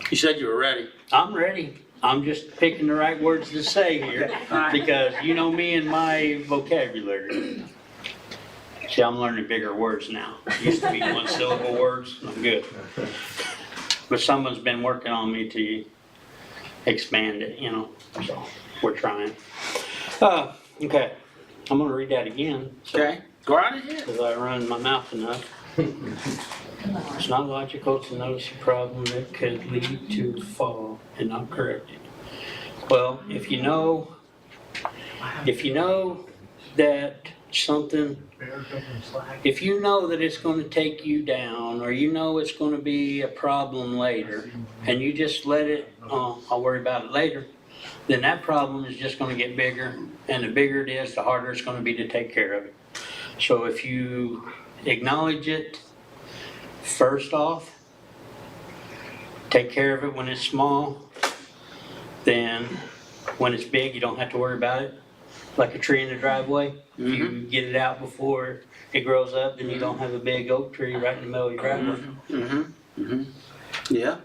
You said you were ready. I'm ready. I'm just picking the right words to say here because you know me and my vocabulary. See, I'm learning bigger words now. Used to be one syllable words. I'm good. But someone's been working on me to expand it, you know, so we're trying. Okay, I'm gonna read that again. Okay, go right ahead. Because I run my mouth enough. It's not logical to notice a problem that could lead to fall and not correct it. Well, if you know that something, if you know that it's gonna take you down, or you know it's gonna be a problem later, and you just let it, I'll worry about it later, then that problem is just gonna get bigger, and the bigger it is, the harder it's gonna be to take care of it. So if you acknowledge it first off, take care of it when it's small, then when it's big, you don't have to worry about it. Like a tree in the driveway, if you get it out before it grows up, then you don't have a big oak tree right in the middle of your driveway. Yeah.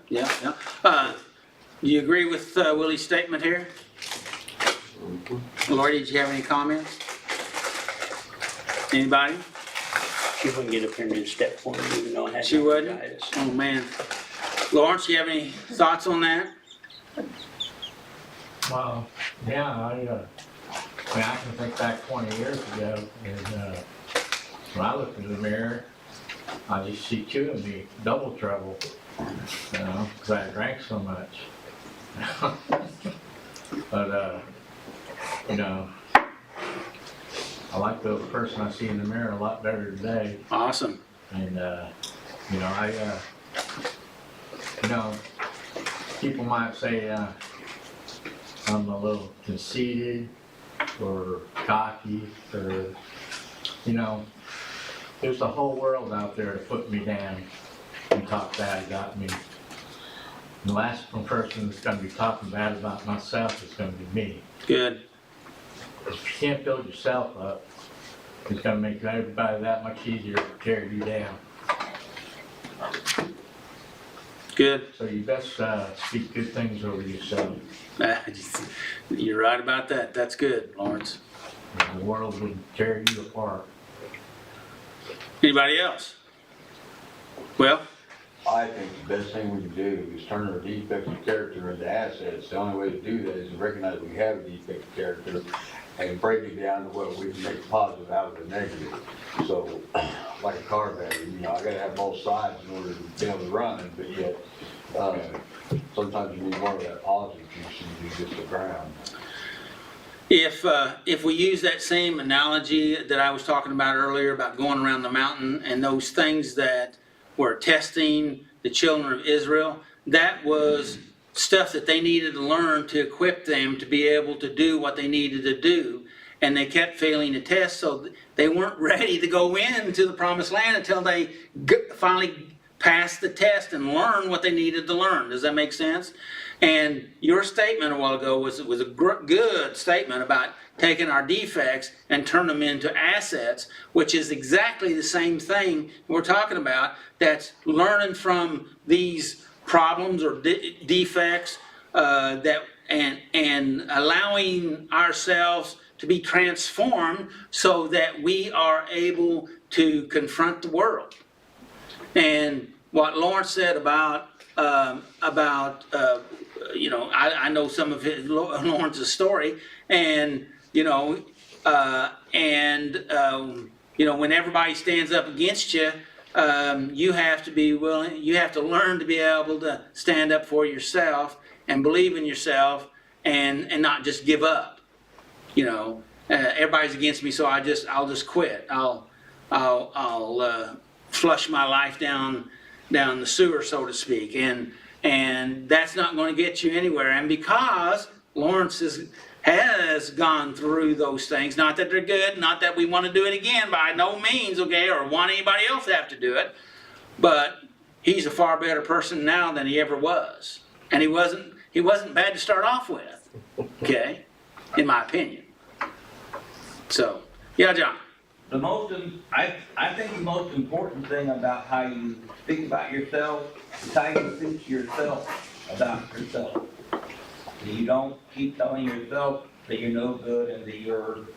Do you agree with Willie's statement here? Lori, did you have any comments? Anybody? She wouldn't get up here and do step for me, even though I had. She wouldn't? bronchitis. Oh, man. Lawrence, you have any thoughts on that? Well, yeah, I mean, I can think back 20 years ago, and when I looked in the mirror, I just see two of me, double trouble, you know, because I drank so much. But, you know, I like the person I see in the mirror a lot better today. Awesome. And, you know, you know, people might say I'm a little conceited or cocky or, you know, there's a whole world out there to put me down and talk bad about me. The last person that's going to be talking bad about myself is going to be me. Good. If you can't build yourself up, it's going to make everybody that much easier to tear you down. Good. So you best speak good things over yourself. You're right about that. That's good, Lawrence. The world would tear you apart. Anybody else? Well, I think the best thing we can do is turn our defects of character into assets. The only way to do that is to recognize we have a defect of character and break it down to what we can make positive out of the negative. So, like a car battery, you know, I gotta have both sides in order to be able to run, but yet, sometimes you need more of that positive juice than just the ground. if we use that same analogy that I was talking about earlier about going around the mountain and those things that were testing the children of Israel, that was stuff that they needed to learn to equip them to be able to do what they needed to do. And they kept failing the test, so they weren't ready to go into the promised land until they finally passed the test and learned what they needed to learn. Does that make sense? And your statement a while ago was a good statement about taking our defects and turn them into assets, which is exactly the same thing we're talking about. That's learning from these problems or defects and allowing ourselves to be transformed so that we are able to confront the world. And what Lawrence said about you know, I know some of Lawrence's story, and you know, you know, when everybody stands up against you, you have to be willing. You have to learn to be able to stand up for yourself and believe in yourself, and not just give up. You know, everybody's against me, so I'll just quit. I'll flush my life down the sewer, so to speak, and that's not going to get you anywhere. And because Lawrence has gone through those things, not that they're good, not that we want to do it again by no means, okay, or want anybody else to have to do it, but he's a far better person now than he ever was, and he wasn't bad to start off with, okay, in my opinion. So, yeah, John. I think the most important thing about how you think about yourself is how you think to yourself about yourself. You don't keep telling yourself that you're no good and that you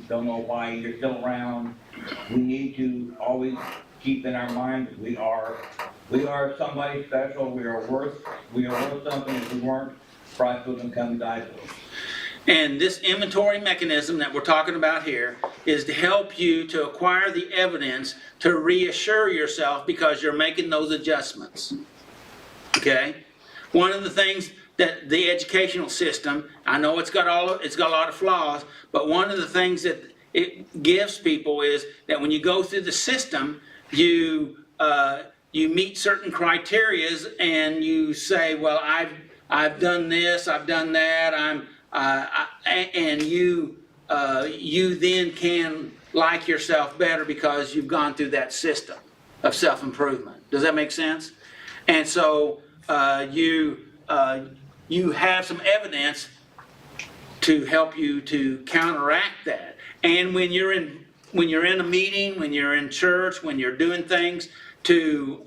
don't know why you're still around. We need to always keep in our mind that we are somebody special. We are worth something. If we weren't, Christ wouldn't come and die for us. And this inventory mechanism that we're talking about here is to help you to acquire the evidence to reassure yourself because you're making those adjustments. Okay? One of the things that the educational system, I know it's got a lot of flaws, but one of the things that it gives people is that when you go through the system, you meet certain criterias and you say, well, I've done this, I've done that, and you then can like yourself better because you've gone through that system of self-improvement. Does that make sense? And so you have some evidence to help you to counteract that. And when you're in a meeting, when you're in church, when you're doing things to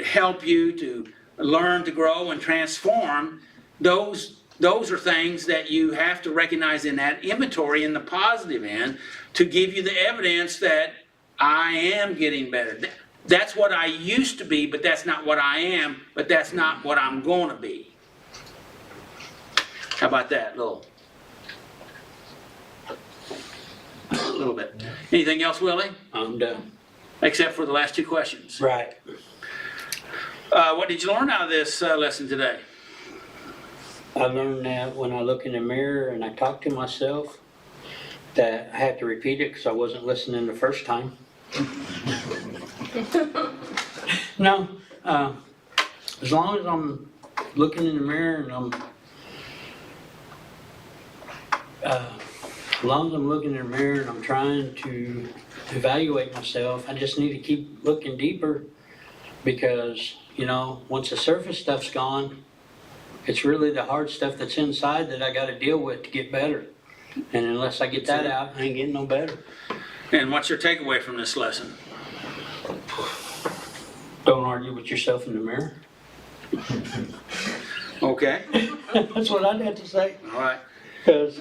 help you to learn to grow and transform, those are things that you have to recognize in that inventory in the positive end to give you the evidence that I am getting better. That's what I used to be, but that's not what I am, but that's not what I'm going to be. How about that? Little bit. Anything else, Willie? I'm done. Except for the last two questions. Right. What did you learn out of this lesson today? I learned that when I look in the mirror and I talk to myself, that I have to repeat it because I wasn't listening the first time. No, as long as I'm looking in the mirror and as long as I'm looking in the mirror and I'm trying to evaluate myself, I just need to keep looking deeper because, once the surface stuff's gone, it's really the hard stuff that's inside that I got to deal with to get better. And unless I get that out, I ain't getting no better. And what's your takeaway from this lesson? Don't argue with yourself in the mirror. Okay. That's what I'd have to say. All right. Because,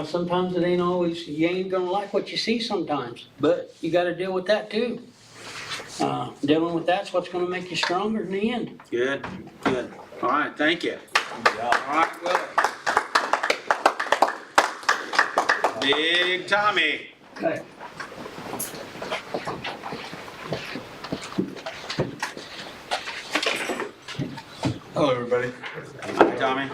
sometimes it ain't always, you ain't gonna like what you see sometimes, but you gotta deal with that too. Dealing with that's what's gonna make you stronger in the end. Good. All right, thank you. All right, Willie. Big Tommy. Okay. Hello, everybody. Hi, Tommy.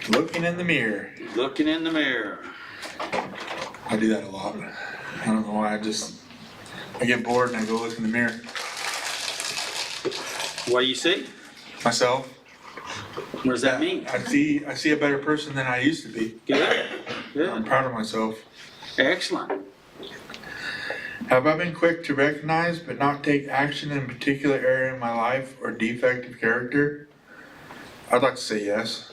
Looking in the mirror. Looking in the mirror. I do that a lot. I don't know why. I get bored and I go look in the mirror. What do you see? Myself. What does that mean? I see a better person than I used to be. Good. I'm Good. proud of myself. Excellent. Have I been quick to recognize but not take action in a particular area in my life or defect of character? I'd like to say yes.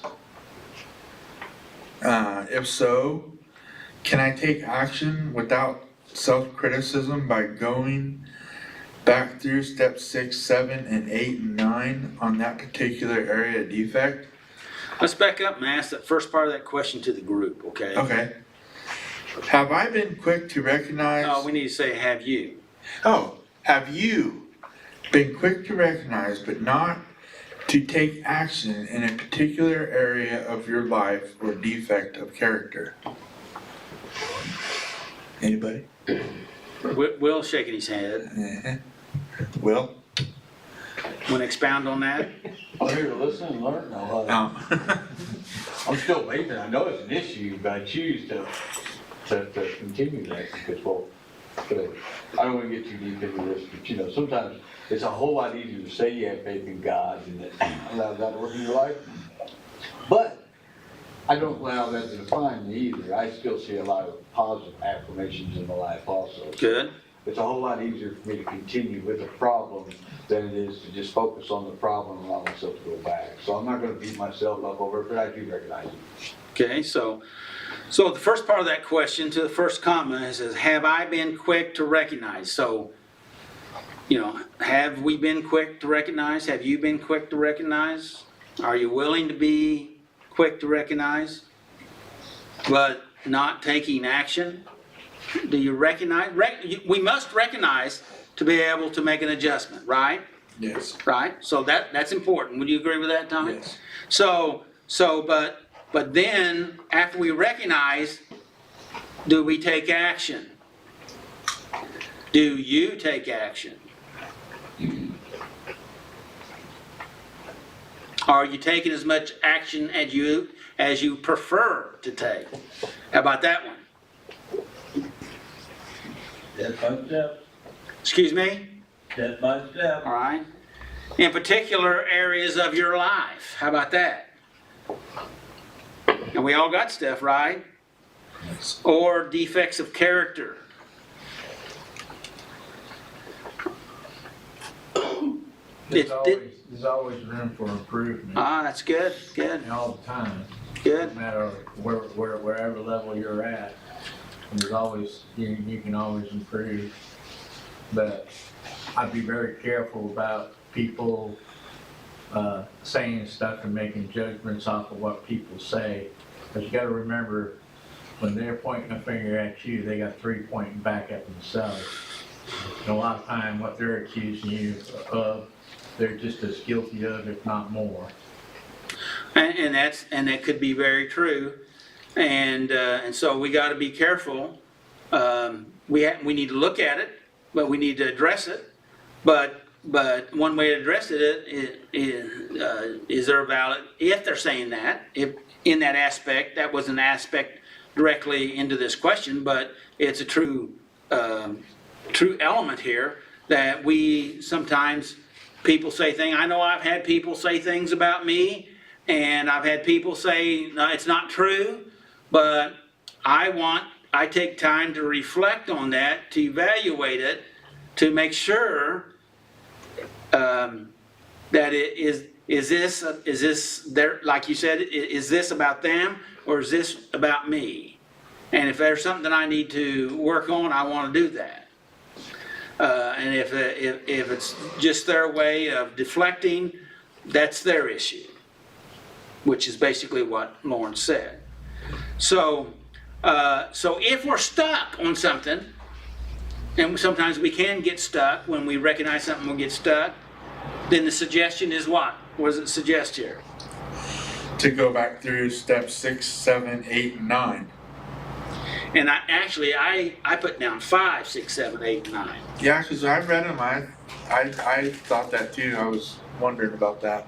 If so, can I take action without self-criticism by going back through steps 6, 7, and 8, and 9 on that particular area of defect? Let's back up and ask that first part of that question to the group, okay? Okay. Have I been quick to recognize? No, we need to say, have you? Oh, have you been quick to recognize but not to take action in a particular area of your life or defect of character? Anybody? Will's shaking his head. Will? Want to expound on that? I'm here to listen and learn. No, No. I'm still waiting. I know it's an issue, but I choose to continue that because, I don't want to get too deep into this, but sometimes it's a whole lot easier to say you have faith in God and that allow God to work in your life. But I don't allow that to define me either. I still see a lot of positive affirmations in my life also. Good. It's a whole lot easier for me to continue with a problem than it is to just focus on the problem and allow myself to go back. So I'm not going to beat myself up over it, but I do recognize it. Okay, so the first part of that question to the first comment is have I been quick to recognize? So, have we been quick to recognize? Have you been quick to recognize? Are you willing to be quick to recognize, but not taking action? Do you recognize? We must recognize to be able to make an adjustment, right? Yes. Right? So that's important. Would you agree with that, Tommy? Yes. But then, after we recognize, do we take action? Do you take action? Are you taking as much action as you prefer to take? How about that one? Step by step, Excuse me? step by step. All right. In particular areas of your life. How about that? And we all got stuff, right? Or defects of character. There's always room for improvement, That's good, good, all the time, no good. matter wherever level you're at. There's always, you can always improve. But I'd be very careful about people saying stuff and making judgments off of what people say. Because you gotta remember, when they're pointing a finger at you, they got three pointing back at themselves. And a lot of time, what they're accusing you of, they're just as guilty of, if not more. And that could be very true. And so we got to be careful. We need to look at it, but we need to address it. But one way to address it is there a valid, if they're saying that, if in that aspect, that was an aspect directly into this question, but it's a true element here that we sometimes, people say things. I know I've had people say things about me, and I've had people say, no, it's not true, but I take time to reflect on that, to evaluate it, to make sure that it is this there, like you said, is this about them or is this about me? And if there's something that I need to work on, I want to do that. And if it's just their way of deflecting, that's their issue, which is basically what Lauren said. So if we're stuck on something, and sometimes we can get stuck when we recognize something, we'll get stuck, then the suggestion is what? What does it suggest here? To go back through steps 6, 7, 8, and 9. And I put down 5, 6, 7, 8, and 9. Yeah, because I read them, I thought that too. I was wondering about that.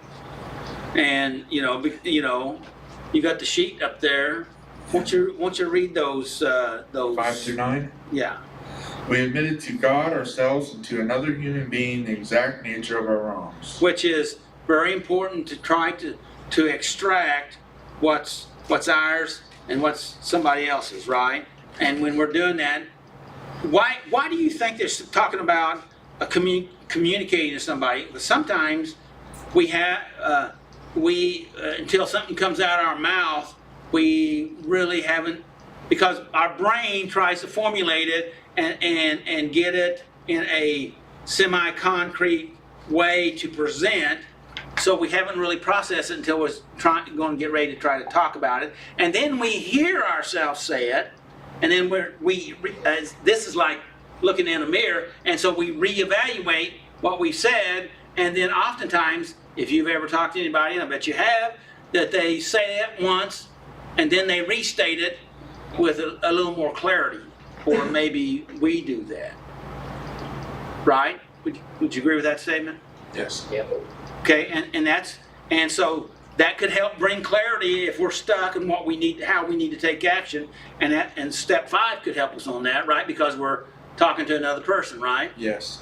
And you got the sheet up there. Won't you read those? 5 through 9. Yeah. We admitted to God, ourselves, and to another human being the exact nature of our wrongs. Which is very important to try to extract what's ours and what's somebody else's, right? And when we're doing that, why do you think they're talking about communicating to somebody? Sometimes we have until something comes out of our mouth, we really haven't, because our brain tries to formulate it and get it in a semi-concrete way to present. So we haven't really processed it until we're going to get ready to try to talk about it. And then we hear ourselves say it, and then this is like looking in a mirror, and so we reevaluate what we said, and then oftentimes, if you've ever talked to anybody, and I bet you have, that they say it once, and then they restate it with a little more clarity, or maybe we do that. Right? Would you agree with that statement? Yes. Yep. Okay, and so that could help bring clarity if we're stuck in what we need, how we need to take action, and step 5 could help us on that, right? Because we're talking to another person, right? Yes.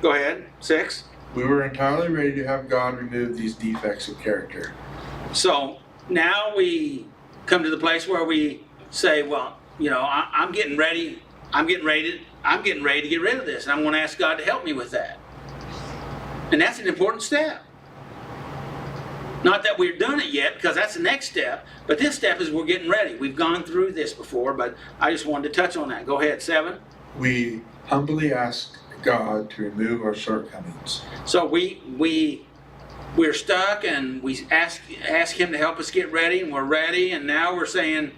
Go ahead. 6. We were entirely ready to have God remove these defects of character. So now we come to the place where we say, well, I'm getting ready to get rid of this, and I'm going to ask God to help me with that. And that's an important step. Not that we're done it yet, because that's the next step, but this step is we're getting ready. We've gone through this before, but I just wanted to touch on that. Go ahead, 7. We humbly ask God to remove our shortcomings. So we're stuck, and we ask Him to help us get ready, and we're ready, and now we're saying,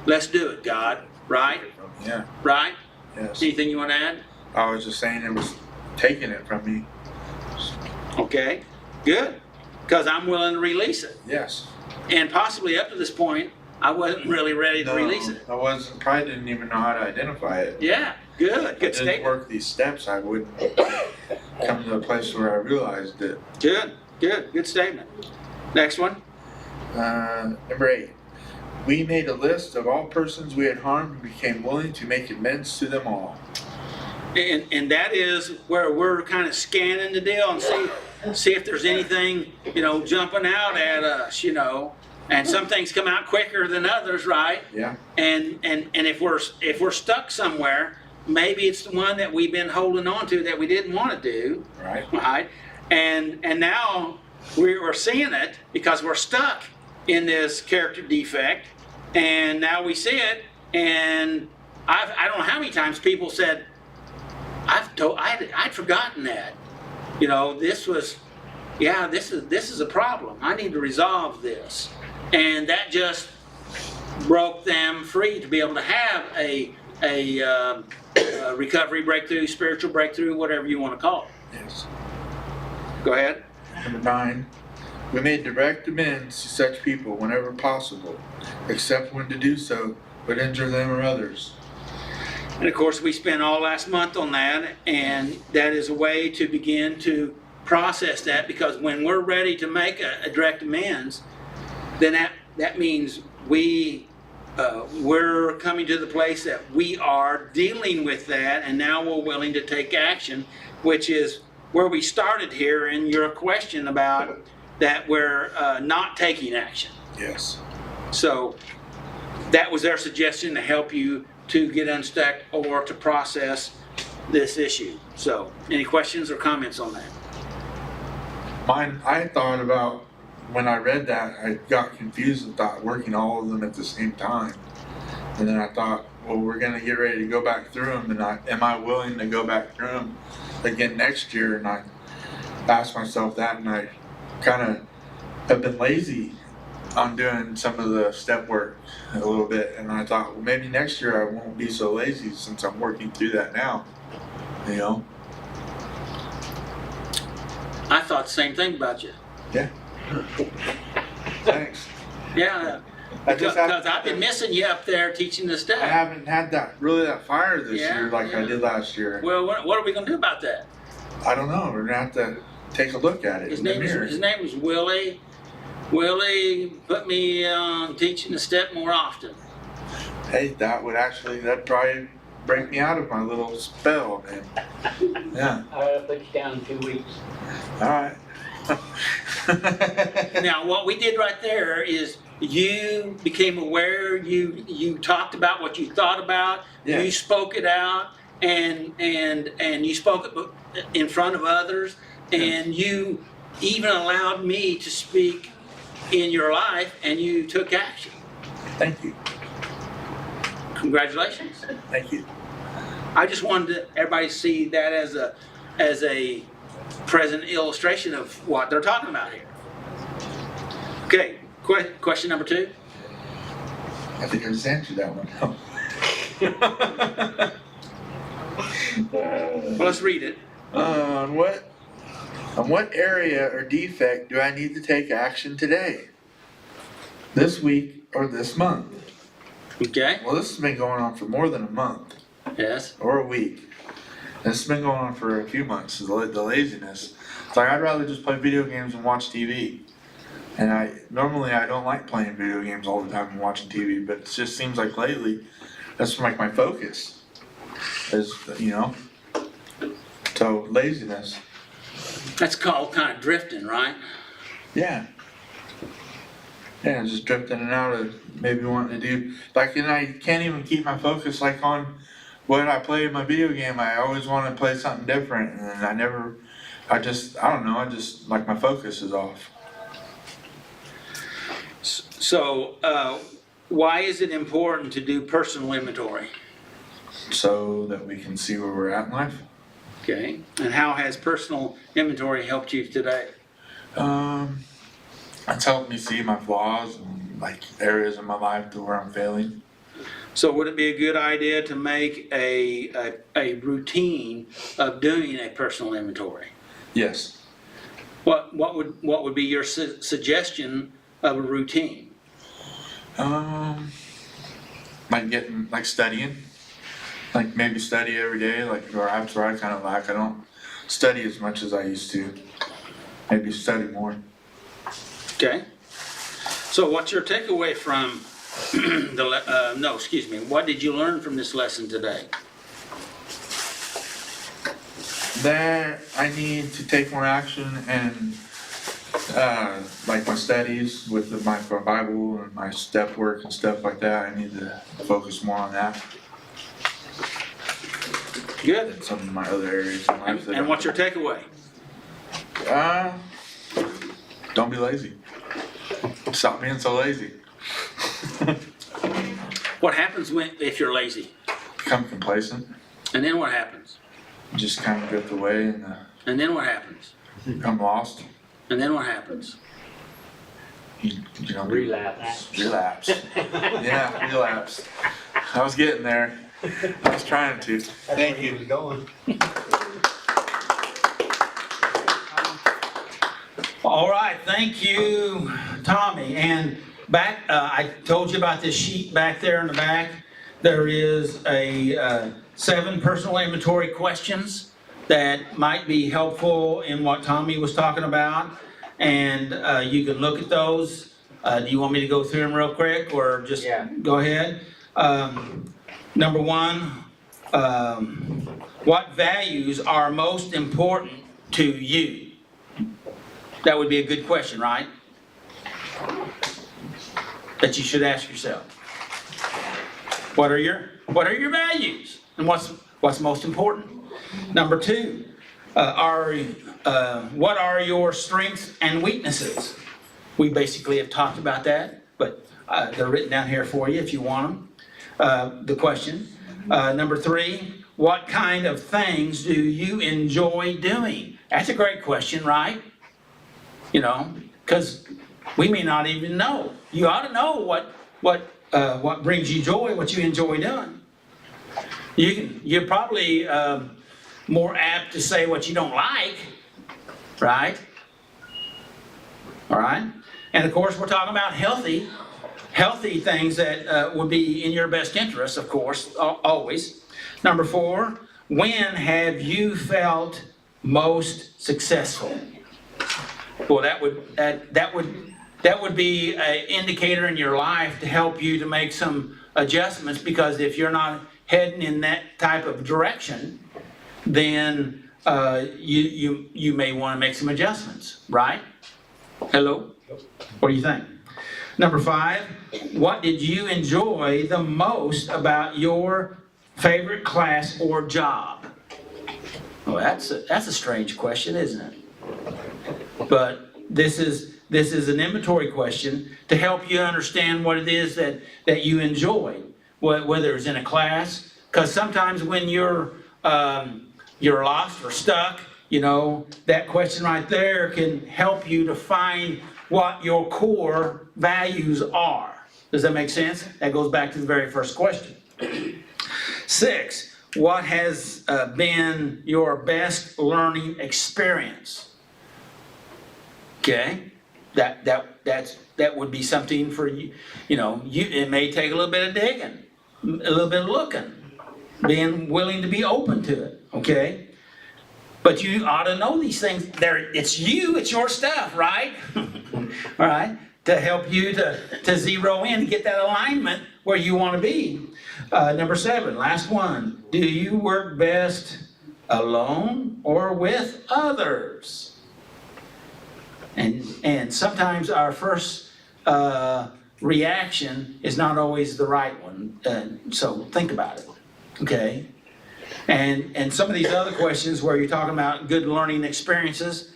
let's do it, God. Right? Yeah. Right? Yes. Anything you want to add? I was just saying it was taking it from me. Okay, good. Because I'm willing to release it. Yes. And possibly up to this point, I wasn't really ready to release it. I wasn't. Probably didn't even know how to identify it. Yeah, good Didn't statement. work these steps. I wouldn't come to a place where I realized it. Good statement. Next one. Number 8. We made a list of all persons we had harmed and became willing to make amends to them all. And that is where we're kind of scanning the deal and see if there's anything, jumping out at us, And some things come out quicker than others, right? Yeah. And if we're stuck somewhere, maybe it's the one that we've been holding on to that we didn't want to do, Right. right? And now we're seeing it because we're stuck in this character defect, and now we see it. And I don't know how many times people said, I'd forgotten that. This is a problem. I need to resolve this. And that just broke them free to be able to have a recovery breakthrough, spiritual breakthrough, whatever you want to call it. Yes. Go ahead. Number 9. We made direct amends to such people whenever possible, except when to do so would injure them or others. And of course, we spent all last month on that, and that is a way to begin to process that, because when we're ready to make a direct amends, then that means we're coming to the place that we are dealing with that, and now we're willing to take action, which is where we started here in your question about that we're not taking action. Yes. So that was their suggestion to help you to get unstuck or to process this issue. So any questions or comments on that? Mine, I thought about, when I read that, I got confused and thought working all of them at the same time. And then I thought, well, we're gonna get ready to go back through them, and am I willing to go back through them again next year? And I asked myself that, and I kind of have been lazy on doing some of the step work a little bit. And I thought, well, maybe next year I won't be so lazy since I'm working through that now, I thought the same thing about you. Yeah. Thanks. Yeah, because I've been missing you up there teaching this I stuff. haven't had that fire this Yeah, year like I did last year. Well, what are we gonna do about that? I don't know. We're gonna have to take a look at it His in the name mirror. was Willie. Willie put me on teaching the step more often. Hey, that'd probably break me out of my little spell, man. Yeah. I'll put you down in 2 weeks. All right. Now, what we did right there is you became aware. You talked about what you thought about. Yeah. You spoke it out, and you spoke it in front of others, and you even allowed me to speak in your life, and you took action. Thank you. Congratulations. Thank you. I just wanted everybody to see that as a present illustration of what they're talking about here. Okay, question number 2. I think I just answered that one. Well, let's read it. On what area or defect do I need to take action today? This week or this month? Okay. Well, this has been going on for more than a month Yes. or a week. This has been going on for a few months, the laziness. It's like I'd rather just play video games and watch TV. And normally I don't like playing video games all the time and watching TV, but it just seems like lately that's like my focus is, so laziness. That's called kind of drifting, right? Yeah. Yeah, just drifting and out of maybe wanting to do, and I can't even keep my focus on what I play in my video game. I always want to play something different, and I don't know, my focus is off. So, why is it important to do personal inventory? So that we can see where we're at in life. Okay. And how has personal inventory helped you today? It's helped me see my flaws and areas in my life to where I'm failing. So would it be a good idea to make a routine of doing a personal inventory? Yes. What would be your suggestion of a routine? Studying. Maybe study every day, or that's where I kind of lack. I don't study as much as I used to. Maybe study more. Okay? So what's your takeaway from what did you learn from this lesson today? That I need to take more action and, like my studies with my Bible and my step work and stuff like that, I need to focus more on that Good. than some of my other areas in life. And what's your takeaway? Don't be lazy. Stop being so lazy. What happens if you're lazy? Become complacent. And then what happens? Just kind of drift away and And then what happens? become lost. And then what happens? You know, Relapse. relapse. Yeah, relapse. I was getting there. I was trying to. Thank you. Going. All right, thank you, Tommy. And back, I told you about this sheet back there in the back. There is a 7 personal inventory questions that might be helpful in what Tommy was talking about. And you can look at those. Do you want me to go through them real quick or just Yeah. go ahead? Number 1, what values are most important to you? That would be a good question, right? That you should ask yourself. What are your values? And what's most important? Number 2, what are your strengths and weaknesses? We basically have talked about that, but they're written down here for you if you want them. The question. Number 3, what kind of things do you enjoy doing? That's a great question, right? You know, because we may not even know. You ought to know what brings you joy, what you enjoy doing. You're probably more apt to say what you don't like, right? All right? And of course, we're talking about healthy things that would be in your best interest, of course, always. Number 4, when have you felt most successful? Well, that would be an indicator in your life to help you to make some adjustments, because if you're not heading in that type of direction, then you may want to make some adjustments, right? Hello? What do you think? Number 5, what did you enjoy the most about your favorite class or job? Well, that's a strange question, isn't it? But this is an inventory question to help you understand what it is that you enjoy, whether it's in a class. Because sometimes when you're lost or stuck, you know, that question right there can help you to find what your core values are. Does that make sense? That goes back to the very first question. 6, what has been your best learning experience? Okay, that would be something for you. You know, it may take a little bit of digging, a little bit of looking, being willing to be open to it. Okay, but you ought to know these things. It's your stuff, right? All right, to help you to zero in, to get that alignment where you want to be. Number 7, last one. Do you work best alone or with others? And sometimes our first reaction is not always the right one. So think about it, okay? And some of these other questions where you're talking about good learning experiences,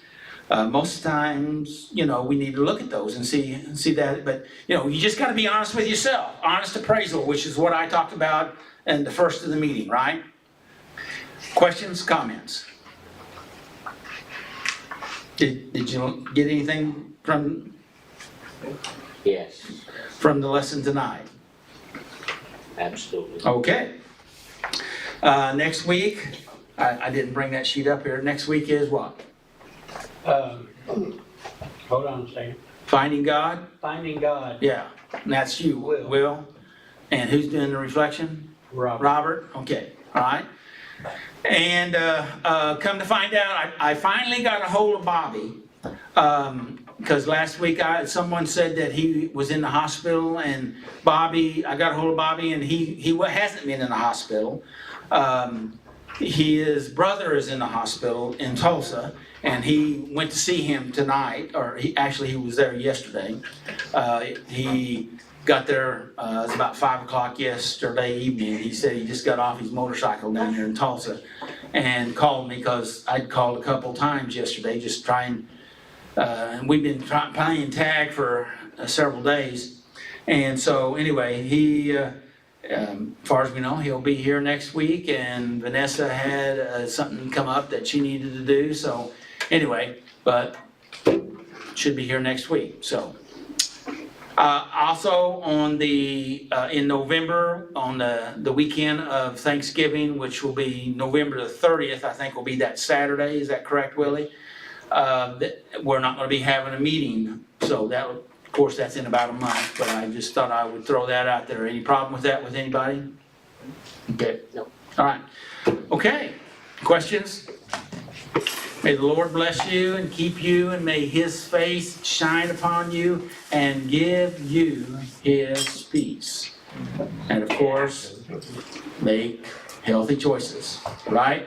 most times, you know, we need to look at those and see that. But, you know, you just got to be honest with yourself. Honest appraisal, which is what I talked about in the first of the meeting, right? Questions, comments? Did you get anything from Yes, the lesson tonight? absolutely. Okay. Next week, I didn't bring that sheet up here. Next week is what? Hold on a second. Finding God? Finding God. Yeah, and that's you, Will. And who's doing the reflection? Robert? Okay, all right. And come to find out, I finally got a hold of Bobby. because last week someone said that he was in the hospital, and Bobby, I got a hold of Bobby, and he hasn't been in the hospital. His brother is in the hospital in Tulsa, and he went to see him tonight, or he was there yesterday. He got there, it was about 5 o'clock yesterday evening. He said he just got off his motorcycle down here in Tulsa and called me, because I'd called a couple times yesterday, just trying, and we've been playing tag for several days. And so anyway, he, as far as we know, he'll be here next week, and Vanessa had something come up that she needed to do, so anyway, but should be here next week, so. Also on in November, on the weekend of Thanksgiving, which will be November the 30th, I think will be that Saturday, is that correct, Willie? We're not gonna be having a meeting, so that, of course, that's in about a month, but I just thought I would throw that out there. Any problem with that with anybody? Okay, No. all right, okay, questions? May the Lord bless you and keep you, and may His face shine upon you and give you His peace. And of course, make healthy choices, right?